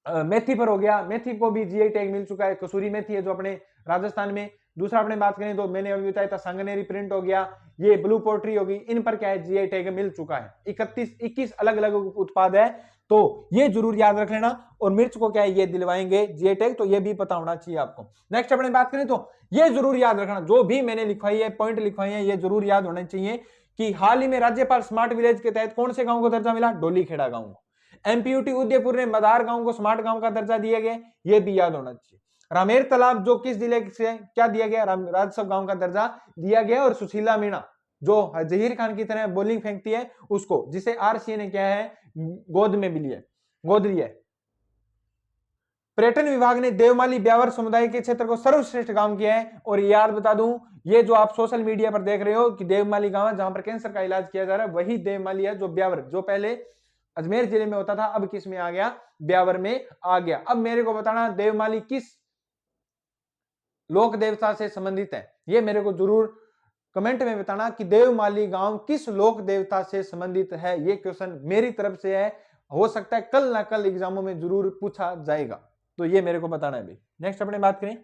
मेथी पर हो गया, मेथी को भी जीआई टैग मिल चुका है। कसूरी मेथी है जो अपने राजस्थान में। दूसरा अपने बात करें तो मैंने अभी बताया था सांगनेरी प्रिंट हो गया, ये ब्लू पोल्ट्री होगी, इन पर क्या है? जीआई टैग मिल चुका है। 21 अलग अलग उत्पाद है, तो ये जरूर याद रख लेना। और मिर्च को क्या है? ये दिलवाएंगे जीआई टैग, तो ये भी पता होना चाहिए आपको। नेक्स्ट अपने बात करें तो ये जरूर याद रखना, जो भी मैंने लिखवाई है, पॉइंट लिखवाई है, ये जरूर याद होना चाहिए कि हाल ही में राज्यपाल स्मार्ट विलेज के तहत कौन से गांव को दर्जा मिला? डोलीखेड़ा गांव को। एमपीयूटी उदयपुर ने मदार गांव को स्मार्ट गांव का दर्जा दिया गया, ये भी याद होना चाहिए। रामेर तालाब जो किस जिले से क्या दिया गया? राजस्व गांव का दर्जा दिया गया। और सुशीला मीणा जो जहीर खान की तरह बॉलिंग फेंकती है उसको, जिसे आरसीए ने क्या है? गोद में भी लिया, गोद लिया। पर्यटन विभाग ने देवमाली ब्यावर समुदाय के क्षेत्र को सर्वश्रेष्ठ गांव किया है। और याद बता दूं, ये जो आप सोशल मीडिया पर देख रहे हो कि देवमाली गांव है जहां पर कैंसर का इलाज किया जा रहा है, वही देवमाली है जो ब्यावर, जो पहले अजमेर जिले में होता था, अब किस में आ गया? ब्यावर में आ गया। अब मेरे को बताना देवमाली किस लोक देवता से संबंधित है, ये मेरे को जरूर कमेंट में बताना कि देवमाली गांव किस लोक देवता से संबंधित है। ये क्वेश्चन मेरी तरफ से है, हो सकता है कल ना कल एग्जामों में जरूर पूछा जाएगा, तो ये मेरे को बताना है भाई। नेक्स्ट अपने बात करें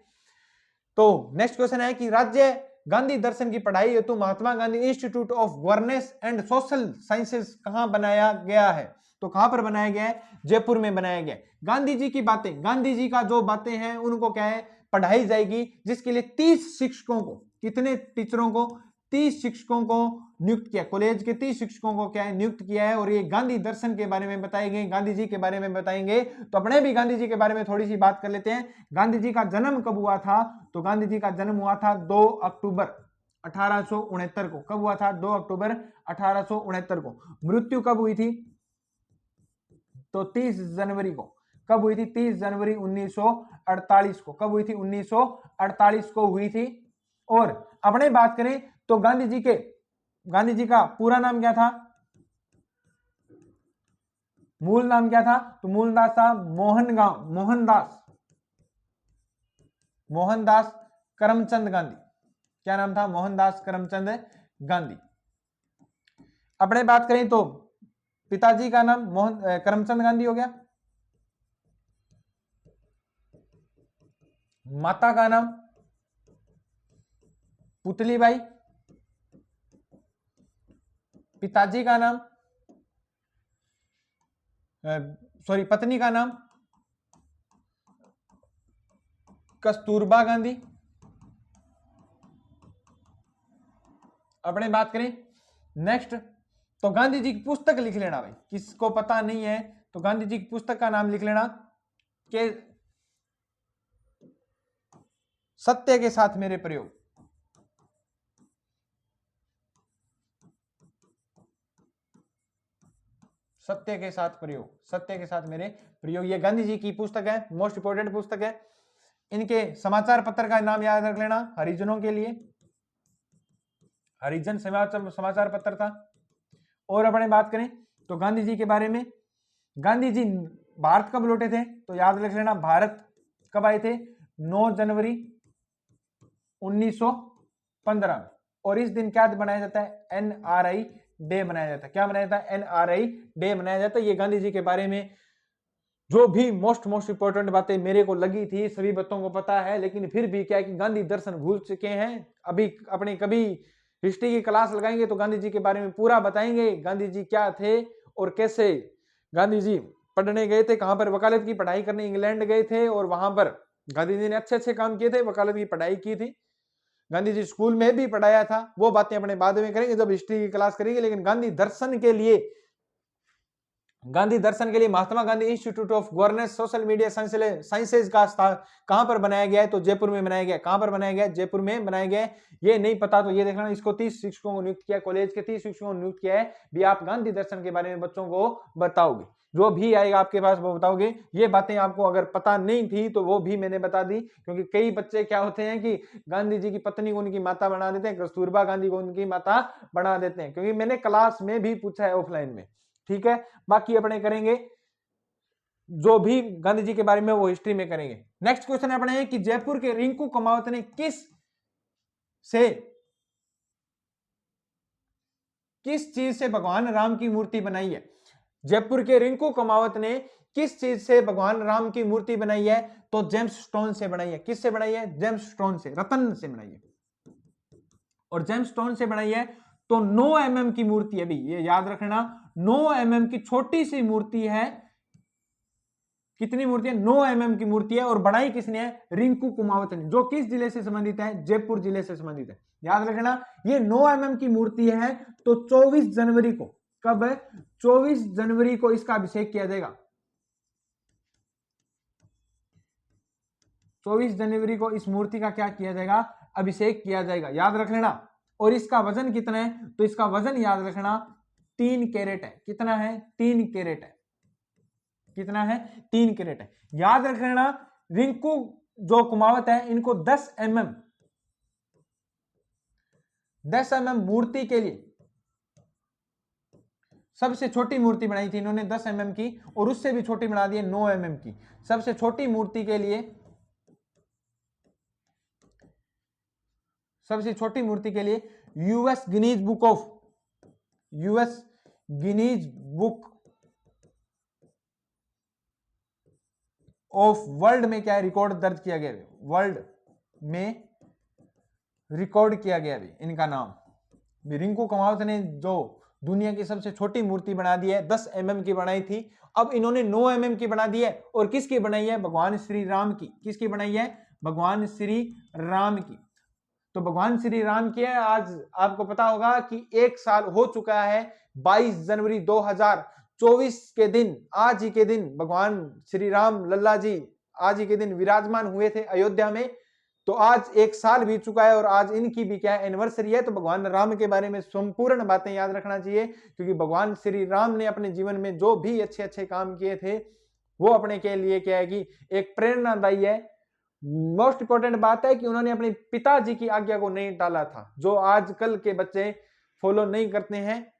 तो नेक्स्ट क्वेश्चन है कि राज्य गांधी दर्शन की पढ़ाई हेतु Mahatma Gandhi institute of governance and social sciences कहां बनाया गया है? तो कहां पर बनाया गया है? जयपुर में बनाया गया है। गांधी जी की बातें, गांधी जी का जो बातें हैं उनको क्या है? पढ़ाई जाएगी, जिसके लिए 30 शिक्षकों को, कितने टीचरों को? 30 शिक्षकों को नियुक्त किया, कॉलेज के 30 शिक्षकों को क्या है? नियुक्त किया है। और ये गांधी दर्शन के बारे में बताएंगे, गांधी जी के बारे में बताएंगे। तो अपने भी गांधी जी के बारे में थोड़ी सी बात कर लेते हैं। गांधी जी का जन्म कब हुआ था? तो गांधी जी का जन्म हुआ था 2 अक्टूबर 1869 को। कब हुआ था? 2 अक्टूबर 1869 को। मृत्यु कब हुई थी? तो 30 जनवरी को। कब हुई थी? 30 जनवरी 1948 को। कब हुई थी? 1948 को हुई थी। और अपने बात करें तो गांधी जी का पूरा नाम क्या था? मूल नाम क्या था? तो मूल नाम था मोहनदास करमचंद गांधी। क्या नाम था? मोहनदास करमचंद गांधी। अपने बात करें तो पिताजी का नाम करमचंद गांधी हो गया, माता का नाम पुतलीबाई, पिताजी का नाम पत्नी का नाम कस्तूरबा गांधी। अपने बात करें नेक्स्ट तो गांधी जी की पुस्तक लिख लेना भाई, किसको पता नहीं है तो गांधी जी की पुस्तक का नाम लिख लेना, के सत्य के साथ मेरे प्रयोग, सत्य के साथ प्रयोग, सत्य के साथ मेरे प्रयोग। ये गांधी जी की पुस्तक है, मोस्ट इंपोर्टेंट पुस्तक है। इनके समाचार पत्र का नाम याद रख लेना, हरिजनों के लिए हरिजन समाचार पत्र था। और अपने बात करें तो गांधी जी के बारे में, गांधी जी भारत कब लौटे थे तो याद रख लेना, भारत कब आए थे, 9 जनवरी 1915 में। और इस दिन क्या बनाया जाता है, NRI डे मनाया जाता है। क्या मनाया जाता है, NRI डे मनाया जाता है। ये गांधी जी के बारे में जो भी मोस्ट इंपोर्टेंट बातें मेरे को लगी थी, सभी बच्चों को पता है, लेकिन फिर भी क्या है कि गांधी दर्शन भूल चुके हैं। अभी अपने कभी हिस्ट्री की क्लास लगाएंगे तो गांधी जी के बारे में पूरा बताएंगे, गांधी जी क्या थे और कैसे गांधी जी पढ़ने गए थे, कहां पर वकालत की पढ़ाई करने इंग्लैंड गए थे और वहां पर गांधी जी ने अच्छे अच्छे काम किए थे, वकालत की पढ़ाई की थी, गांधी जी स्कूल में भी पढ़ाया था। वो बातें अपने बाद में करेंगे जब हिस्ट्री की क्लास करेंगे। लेकिन गांधी दर्शन के लिए Mahatma Gandhi institute of governance social media sciences का कहां पर बनाया गया है तो जयपुर में बनाया गया। कहां पर बनाया गया, जयपुर में बनाया गया है। ये नहीं पता तो ये देखना, इसको 30 शिक्षकों को नियुक्त किया, कॉलेज के 30 शिक्षकों को नियुक्त किया है। भी आप गांधी दर्शन के बारे में बच्चों को बताओगे, जो भी आएगा आपके पास वो बताओगे। ये बातें आपको अगर पता नहीं थी तो वो भी मैंने बता दी, क्योंकि कई बच्चे क्या होते हैं कि गांधी जी की पत्नी को उनकी माता बना देते हैं, कस्तूरबा गांधी को उनकी माता बना देते हैं, क्योंकि मैंने क्लास में भी पूछा है ऑफलाइन में। ठीक है, बाकी अपने करेंगे जो भी गांधी जी के बारे में वो हिस्ट्री में करेंगे। नेक्स्ट क्वेश्चन अपने है कि जयपुर के रिंकू कमावत ने किस चीज से भगवान राम की मूर्ति बनाई है। जयपुर के रिंकू कमावत ने किस चीज से भगवान राम की मूर्ति बनाई है तो जेम्स स्टोन से बनाई है। किससे बनाई है, जेम्स स्टोन से, रतन से बनाई है। और जेम्स स्टोन से बनाई है तो 9 mm की मूर्ति है। भी ये याद रखना, 9 mm की छोटी सी मूर्ति है। कितनी मूर्ति है, 9 mm की मूर्ति है। और बनाई किसने है, रिंकू कुमावत ने, जो किस जिले से संबंधित है, जयपुर जिले से संबंधित है। याद रखना ये 9 mm की मूर्ति है। तो 24 जनवरी को, कब है, 24 जनवरी को इसका अभिषेक किया जाएगा। 24 जनवरी को इस मूर्ति का क्या किया जाएगा, अभिषेक किया जाएगा। याद रख लेना। और इसका वजन कितना है तो इसका वजन याद रखना 3 कैरेट है। कितना है, 3 कैरेट है। कितना है, 3 कैरेट है। याद रख लेना रिंकू जो कुमावत है इनको 10 mm मूर्ति के लिए सबसे छोटी मूर्ति बनाई थी इन्होंने 10 mm की, और उससे भी छोटी बना दी है 9 mm की। सबसे छोटी मूर्ति के लिए, सबसे छोटी मूर्ति के लिए US Guinness book of world में क्या है, रिकॉर्ड दर्ज किया गया, वर्ल्ड में रिकॉर्ड किया गया भी इनका नाम। रिंकू कमावत ने जो दुनिया की सबसे छोटी मूर्ति बना दी है, 10 mm की बनाई थी, अब इन्होंने 9 mm की बना दी है। और किसकी बनाई है, भगवान श्री राम की। किसकी बनाई है, भगवान श्री राम की। तो भगवान श्री राम की है। आज आपको पता होगा कि 1 साल हो चुका है, 22 जनवरी 2024 के दिन, आज ही के दिन भगवान श्री राम लल्ला जी आज ही के दिन विराजमान हुए थे अयोध्या में। तो आज 1 साल बीत चुका है और आज इनकी भी क्या है, एनिवर्सरी है। तो भगवान राम के बारे में संपूर्ण बातें याद रखना चाहिए, क्योंकि भगवान श्री राम ने अपने जीवन में जो भी अच्छे अच्छे काम किए थे वो अपने के लिए क्या है कि एक प्रेरणादायी है। मोस्ट इंपोर्टेंट बात है कि उन्होंने अपने पिताजी की आज्ञा को नहीं टाला था, जो आजकल के बच्चे फॉलो नहीं करते हैं।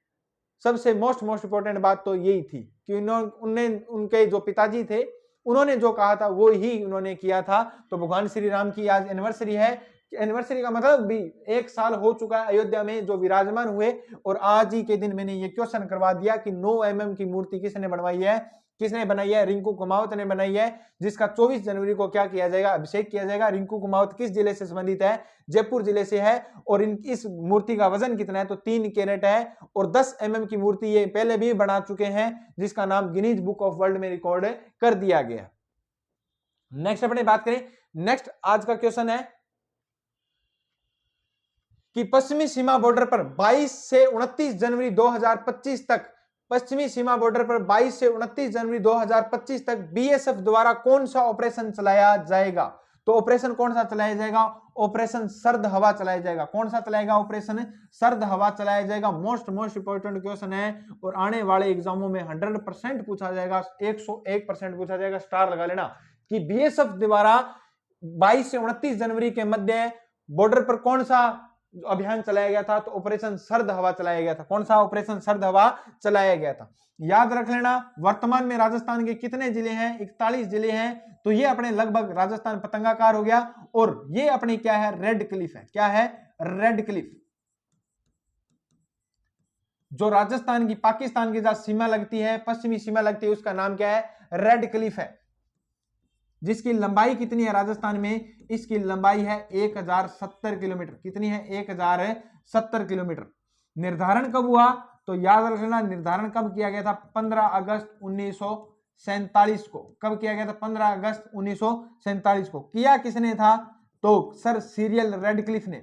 सबसे मोस्ट इंपोर्टेंट बात तो यही थी कि उन्होंने उनके जो पिताजी थे उन्होंने जो कहा था वो ही उन्होंने किया था। तो भगवान श्री राम की आज एनिवर्सरी है। एनिवर्सरी का मतलब भी 1 साल हो चुका है अयोध्या में जो विराजमान हुए। और आज ही के दिन मैंने ये क्वेश्चन करवा दिया कि 9 mm की मूर्ति किसने बनवाई है, किसने बनाई है, रिंकू कुमावत ने बनाई है, जिसका 24 जनवरी को क्या किया जाएगा, अभिषेक किया जाएगा। रिंकू कुमावत किस जिले से संबंधित है, जयपुर जिले से है। और इस मूर्ति का वजन कितना है तो 3 कैरेट है। और 10 mm की मूर्ति ये पहले भी बना चुके हैं, जिसका नाम गिनीज बुक ऑफ वर्ल्ड में रिकॉर्ड कर दिया गया। नेक्स्ट अपने बात करें, नेक्स्ट आज का क्वेश्चन है कि पश्चिमी सीमा बॉर्डर पर 22 से 29 जनवरी 2025 तक पश्चिमी सीमा बॉर्डर पर 22 से 29 जनवरी 2025 तक बीएसएफ द्वारा कौन सा ऑपरेशन चलाया जाएगा? तो ऑपरेशन कौन सा चलाया जाएगा? ऑपरेशन सर्द हवा चलाया जाएगा। कौन सा चलाएगा? ऑपरेशन सर्द हवा चलाया जाएगा। मोस्ट इंपोर्टेंट क्वेश्चन है और आने वाले एग्जामों में 100% पूछा जाएगा, 101% पूछा जाएगा। स्टार लगा लेना कि बीएसएफ द्वारा 22 से 29 जनवरी के मध्य बॉर्डर पर कौन सा अभियान चलाया गया था? तो ऑपरेशन सर्द हवा चलाया गया था। कौन सा ऑपरेशन सर्द हवा चलाया गया था? याद रख लेना। वर्तमान में राजस्थान के कितने जिले हैं? 41 जिले हैं। तो ये अपने लगभग राजस्थान पतंगाकार हो गया और ये अपनी क्या है? रेड क्लिफ है। क्या है? Red Cliff. जो राजस्थान की पाकिस्तान की जहां सीमा लगती है, पश्चिमी सीमा लगती है, उसका नाम क्या है? रेड क्लिफ है। जिसकी लंबाई कितनी है राजस्थान में? इसकी लंबाई है 1070 किलोमीटर। कितनी है? 1070 किलोमीटर। निर्धारण कब हुआ? तो याद रखना, निर्धारण कब किया गया था? 15 अगस्त 1947 को। कब किया गया था? 15 अगस्त 1947 को। किया किसने था? तो सर सीरियल रेडक्लिफ ने।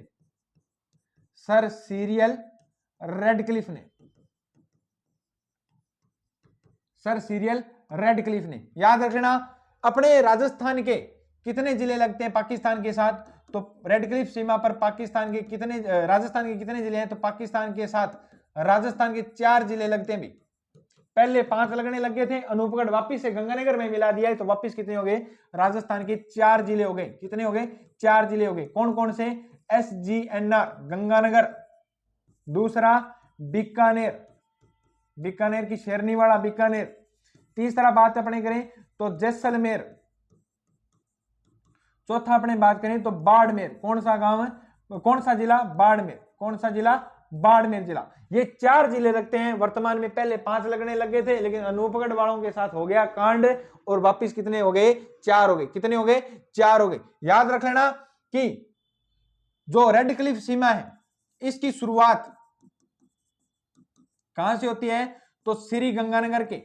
सर सीरियल रेडक्लिफ ने। सर सीरियल रेडक्लिफ ने। याद रखना। अपने राजस्थान के कितने जिले लगते हैं पाकिस्तान के साथ? तो रेडक्लिफ सीमा पर पाकिस्तान के कितने, राजस्थान के कितने जिले हैं? तो पाकिस्तान के साथ राजस्थान के 4 जिले लगते हैं भी। पहले 5 लगने लग गए थे, अनूपगढ़ वापिस से गंगानगर में मिला दिया है, तो वापिस कितने हो गए? राजस्थान के 4 जिले हो गए। कितने हो गए? 4 जिले हो गए। कौन कौन से? SGNR गंगानगर, दूसरा बीकानेर, बीकानेर की शेरनीवाड़ा बीकानेर, तीसरा बात अपने करें तो जैसलमेर, चौथा अपने बात करें तो बाड़मेर। कौन सा गांव है? कौन सा जिला? बाड़मेर। कौन सा जिला? बाड़मेर जिला। ये 4 जिले लगते हैं वर्तमान में। पहले 5 लगने लगे थे, लेकिन अनूपगढ़ वालों के साथ हो गया कांड और वापिस कितने हो गए? 4 हो गए। कितने हो गए? 4 हो गए। याद रख लेना कि जो रेडक्लिफ सीमा है इसकी शुरुआत कहां से होती है? तो श्री गंगानगर के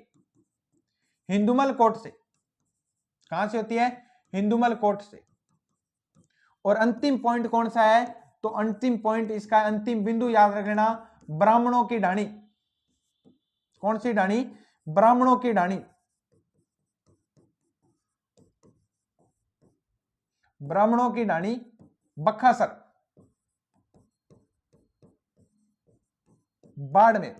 हिंदुमल कोट से। कहां से होती है? हिंदुमल कोट से। और अंतिम पॉइंट कौन सा है? तो अंतिम पॉइंट इसका अंतिम बिंदु याद रखना, ब्राह्मणों की ढाणी। कौन सी ढाणी? ब्राह्मणों की ढाणी। ब्राह्मणों की ढाणी बक्खासर, बाड़मेर।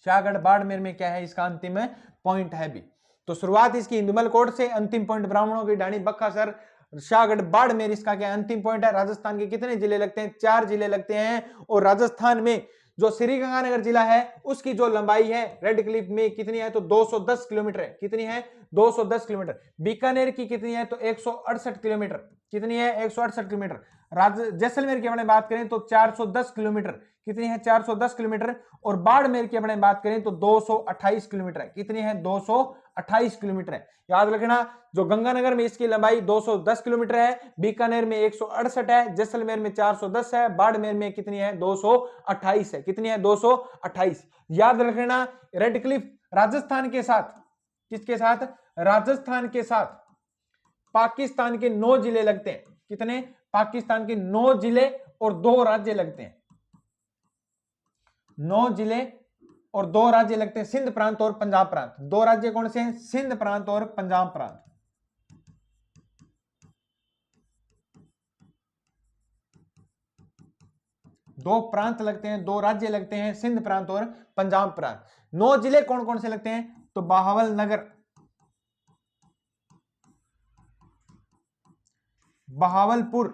शाहगढ़ बाड़मेर में क्या है? इसका अंतिम पॉइंट है भी। तो शुरुआत इसकी हिंदुमल कोट से, अंतिम पॉइंट ब्राह्मणों की ढाणी बक्खासर, शाहगढ़ बाड़मेर इसका क्या अंतिम पॉइंट है। राजस्थान के कितने जिले लगते हैं? 4 जिले लगते हैं। और राजस्थान में जो श्रीगंगानगर जिला है उसकी जो लंबाई है रेडक्लिफ में कितनी है? तो 210 किलोमीटर है। कितनी है? 210 किलोमीटर। बीकानेर की कितनी है? तो 168 किलोमीटर। कितनी है? 168 किलोमीटर। जैसलमेर की अपने बात करें तो 410 किलोमीटर। कितनी है? 410 किलोमीटर। और बाड़मेर की अपने बात करें तो 228 किलोमीटर है। कितनी है? 228 किलोमीटर है। याद रखना, जो गंगानगर में इसकी लंबाई 210 किलोमीटर है, बीकानेर में 168 है, जैसलमेर में 410 है, बाड़मेर में कितनी है? 228 है। कितनी है? 228। याद रखना, रेडक्लिफ राजस्थान के साथ, किसके साथ? राजस्थान के साथ पाकिस्तान के 9 जिले लगते हैं। कितने? पाकिस्तान के 9 जिले और 2 राज्य लगते हैं। 9 जिले और 2 राज्य लगते हैं, सिंध प्रांत और पंजाब प्रांत। 2 राज्य कौन से हैं? सिंध प्रांत और पंजाब प्रांत। दो प्रांत लगते हैं, 2 राज्य लगते हैं, सिंध प्रांत और पंजाब प्रांत। 9 जिले कौन कौन से लगते हैं? तो बहावलनगर, बहावलपुर,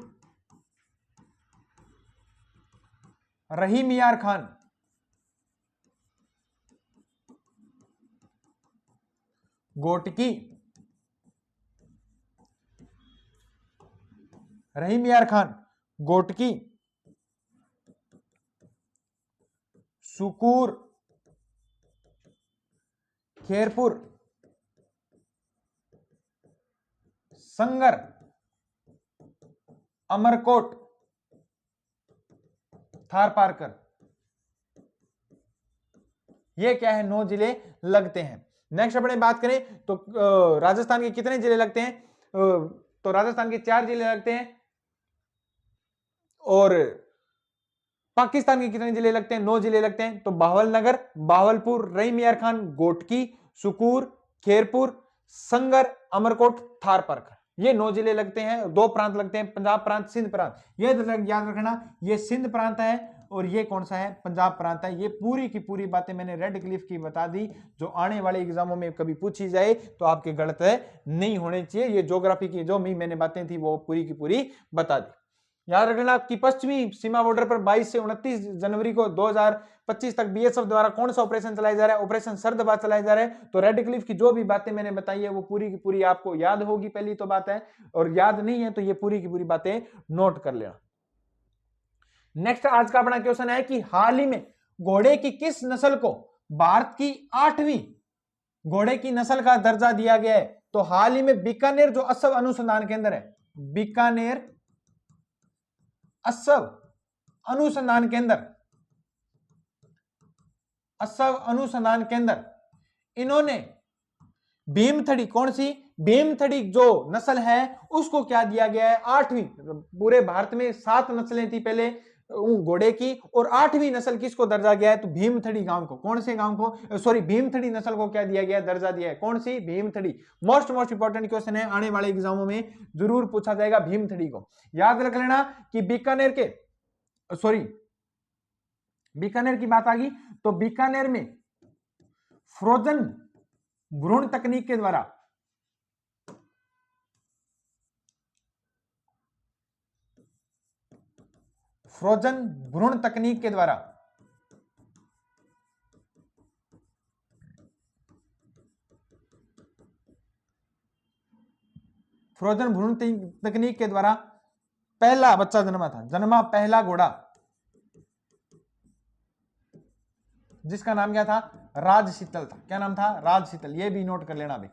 रहीम यार खान, गोटकी, रहीम यार खान, गोटकी, सुकूर, खेरपुर, संगर, अमरकोट, थारपारकर। ये क्या है? 9 जिले लगते हैं। नेक्स्ट अपने बात करें तो राजस्थान के कितने जिले लगते हैं? तो राजस्थान के 4 जिले लगते हैं। और पाकिस्तान के कितने जिले लगते हैं? 9 जिले लगते हैं। तो बावलनगर, बावलपुर, रहीम यार खान, गोटकी, सुकूर, खेरपुर, संगर, अमरकोट, थार परख, ये 9 जिले लगते हैं। 2 प्रांत लगते हैं, पंजाब प्रांत, सिंध प्रांत। ये याद रखना, ये सिंध प्रांत है और ये कौन सा है? पंजाब प्रांत है। ये पूरी की पूरी बातें मैंने रेड क्लिफ की बता दी, जो आने वाले एग्जामों में कभी पूछी जाए तो आपके गलत नहीं होने चाहिए। ये ज्योग्राफी की जो भी मैंने बातें थी वो पूरी की पूरी बता दी। याद रखना कि पश्चिमी सीमा बॉर्डर पर 22 से 29 जनवरी को 2025 तक बीएसएफ द्वारा कौन सा ऑपरेशन चलाया जा रहा है? ऑपरेशन सर्दबाद चलाया जा रहा है। तो रेड क्लिफ की जो भी बातें मैंने बताई है वो पूरी की पूरी आपको याद होगी, पहली तो बात है, और याद नहीं है तो ये पूरी की पूरी बातें नोट कर लेना। नेक्स्ट आज का अपना क्वेश्चन है कि हाल ही में घोड़े की किस नस्ल को भारत की 8वीं घोड़े की नस्ल का दर्जा दिया गया है? तो हाल ही में बीकानेर जो असव अनुसंधान केंद्र है, बीकानेर असव अनुसंधान केंद्र, असव अनुसंधान केंद्र, इन्होंने भीमथड़ी, कौन सी? भीमथड़ी जो नस्ल है उसको क्या दिया गया है? 8वीं। पूरे भारत में 7 नस्लें थी पहले घोड़े की, और 8वीं नस्ल किसको दर्जा गया है? तो भीमथड़ी गांव को। कौन से गांव को? सॉरी, भीमथड़ी नस्ल को क्या दिया गया? दर्जा दिया है। कौन सी? भीमथड़ी। मोस्ट इंपॉर्टेंट क्वेश्चन है, आने वाले एग्जामों में जरूर पूछा जाएगा भीमथड़ी को। याद रख लेना कि बीकानेर के, सॉरी बीकानेर की बात आ गई तो बीकानेर में फ्रोजन भ्रूण तकनीक के द्वारा फ्रोजन भ्रूण तकनीक के द्वारा फ्रोजन भ्रूण तकनीक के द्वारा पहला बच्चा जन्मा पहला घोड़ा, जिसका नाम क्या था? राजशीतल था। क्या नाम था? राजशीतल। ये भी नोट कर लेना भाई।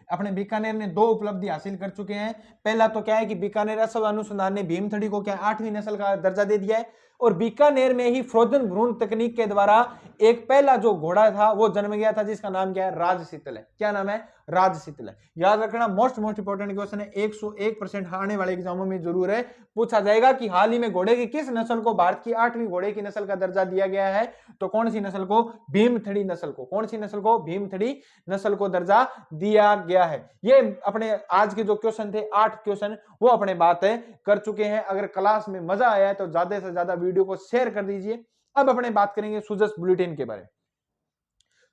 अपने बीकानेर ने 2 उपलब्धि हासिल कर चुके हैं। पहला तो क्या है कि बीकानेर असव अनुसंधान ने भीमथड़ी को क्या 8वीं नस्ल का दर्जा दे दिया है, और बीकानेर में ही फ्रोजन भ्रूण तकनीक के द्वारा एक पहला जो घोड़ा था वो जन्म गया था, जिसका नाम क्या है? राजशीतल है। क्या नाम है? राजशीतल है। याद रखना, मोस्ट इंपॉर्टेंट क्वेश्चन है, 101% आने वाले एग्जामों में जरूर है, पूछा जाएगा कि हाल ही में घोड़े की किस नस्ल को भारत की 8वीं घोड़े की नस्ल का दर्जा दिया गया है? तो कौन सी नस्ल को? भीमथड़ी नस्ल को। कौन सी नस्ल को? भीमथड़ी नस्ल को दर्जा दिया गया है। ये अपने आज के जो क्वेश्चन थे 8 क्वेश्चन वो अपने बात कर चुके हैं। अगर क्लास में मजा आया है तो ज्यादा से ज्यादा वीडियो को शेयर कर दीजिए। अब अपने बात करेंगे सुजस बुलेटिन के बारे में।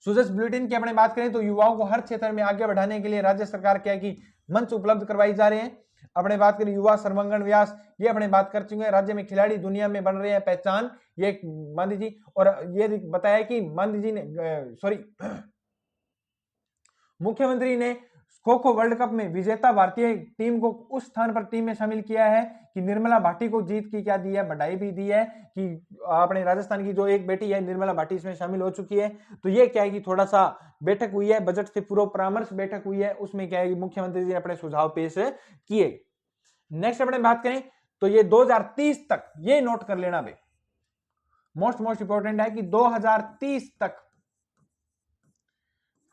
सुजस बुलेटिन की अपने बात करें तो युवाओं को हर क्षेत्र में आगे बढ़ाने के लिए राज्य सरकार क्या है कि मंच उपलब्ध करवाई जा रहे हैं। अपने बात करें युवा सर्वांगण व्यास, ये अपने बात कर चुके हैं। राज्य में खिलाड़ी दुनिया में बन रहे हैं पहचान, ये मांझी जी, और ये बताया कि मांझी जी ने सॉरी मुख्यमंत्री ने खो खो वर्ल्ड कप में विजेता भारतीय टीम को उस स्थान पर टीम में शामिल किया है कि निर्मला भाटी को जीत की क्या दी है? बधाई भी दी है कि अपने राजस्थान की जो एक बेटी है निर्मला भाटी इसमें शामिल हो चुकी है। तो ये क्या है कि थोड़ा सा बैठक हुई है, बजट से पूर्व परामर्श बैठक हुई है, उसमें क्या है कि मुख्यमंत्री जी ने अपने सुझाव पेश किए। नेक्स्ट अपने बात करें तो ये 2030 तक, ये नोट कर लेना भाई, मोस्ट इंपॉर्टेंट है कि 2030 तक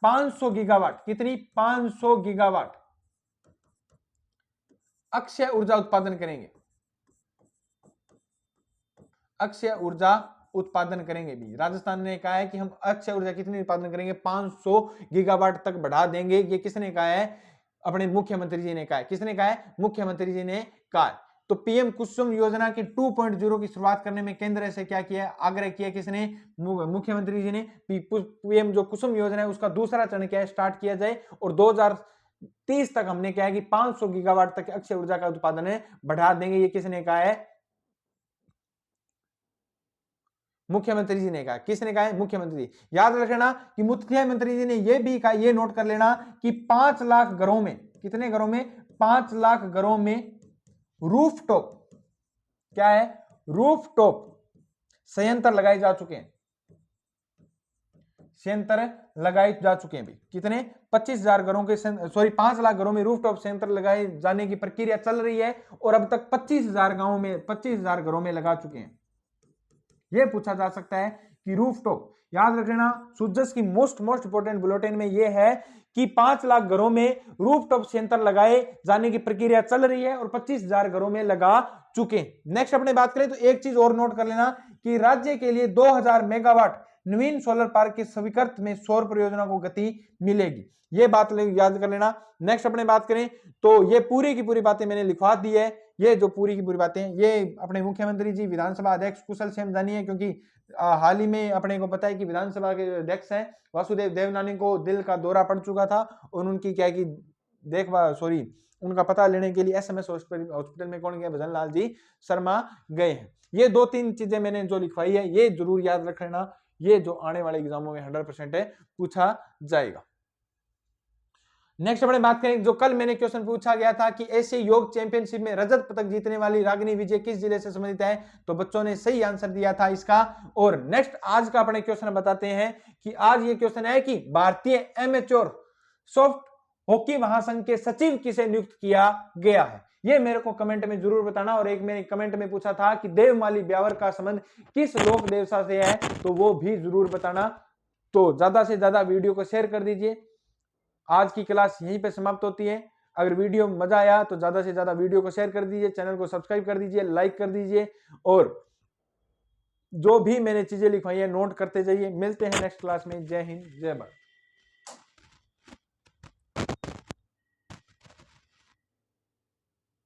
500 गीगावाट, कितनी? 500 गीगावाट अक्षय ऊर्जा उत्पादन करेंगे। अक्षय ऊर्जा उत्पादन करेंगे भी। राजस्थान ने कहा है कि हम अक्षय ऊर्जा कितनी उत्पादन करेंगे? 500 गीगावाट तक बढ़ा देंगे। ये किसने कहा है? अपने मुख्यमंत्री जी ने कहा है। किसने कहा है? मुख्यमंत्री जी ने कहा है। तो पीएम कुसुम योजना की 2.0 की शुरुआत करने में केंद्र से क्या किया? आग्रह किया। किसने? मुख्यमंत्री जी ने। पीएम जो कुसुम योजना है उसका दूसरा चरण क्या है? स्टार्ट किया जाए, और 2030 तक हमने क्या है कि 500 गीगावाट तक अक्षय ऊर्जा का उत्पादन बढ़ा देंगे। ये किसने कहा है? मुख्यमंत्री जी ने कहा। किसने कहा है? मुख्यमंत्री। याद रखना कि मुख्यमंत्री जी ने यह भी कहा, यह नोट कर लेना कि 5 लाख घरों में, कितने घरों में? 5 लाख घरों में रूफटॉप, क्या है? रूफटॉप संयंत्र लगाए जा चुके हैं। संयंत्र लगाए जा चुके हैं भी। कितने? 25,000 घरों के, सॉरी 5 लाख घरों में रूफटॉप संयंत्र लगाए जाने की प्रक्रिया चल रही है, और अब तक 25,000 गांवों में, 25,000 घरों में लगा चुके हैं। यह पूछा जा सकता है कि रूफटॉप, याद रखना सूजस की मोस्ट इंपोर्टेंट बुलेटिन में यह है कि 5 लाख घरों में रूफटॉप संयंत्र लगाए जाने की प्रक्रिया चल रही है और 25,000 घरों में लगा चुके। नेक्स्ट अपने बात करें तो एक चीज और नोट कर लेना कि राज्य के लिए 2000 मेगावाट नवीन सोलर पार्क के स्वीकृत में सौर परियोजना को गति मिलेगी, ये बात याद कर लेना। नेक्स्ट अपने बात करें तो ये पूरी की पूरी बातें मैंने लिखवा दी है, ये जो पूरी की पूरी बातें ये अपने मुख्यमंत्री जी विधानसभा अध्यक्ष कुशल सेम जानिए, क्योंकि हाल ही में अपने को पता है कि विधानसभा के अध्यक्ष हैं वासुदेव देवनानी को दिल का दौरा पड़ चुका था और उनकी क्या की उनका पता लेने के लिए SMS हॉस्पिटल में कौन गया, भजन लाल जी शर्मा गए हैं। ये 2-3 चीजें मैंने जो लिखवाई है ये जरूर याद रखना, ये जो आने वाले एग्जामों में 100% है पूछा जाएगा। नेक्स्ट अपने बात करें जो कल मैंने क्वेश्चन पूछा गया था कि एशियाई योग चैंपियनशिप में रजत पदक जीतने वाली रागिनी विजय किस जिले से संबंधित है, तो बच्चों ने सही आंसर दिया था इसका। और नेक्स्ट आज का अपने क्वेश्चन बताते हैं कि आज ये क्वेश्चन है कि भारतीय एमेच्योर सॉफ्ट हॉकी महासंघ के सचिव किसे नियुक्त किया गया है, ये मेरे को कमेंट में जरूर बताना। और एक मैंने कमेंट में पूछा था कि देवमाली ब्यावर का संबंध किस लोक देवता से है, तो वो भी जरूर बताना। तो ज्यादा से ज्यादा वीडियो को शेयर कर दीजिए। आज की क्लास यहीं पे समाप्त होती है। अगर वीडियो में मजा आया तो ज्यादा से ज्यादा वीडियो को शेयर कर दीजिए, चैनल को सब्सक्राइब कर दीजिए, लाइक कर दीजिए और जो भी मैंने चीजें लिखवाई है नोट करते जाइए। मिलते हैं नेक्स्ट क्लास में। जय हिंद, जय भारत।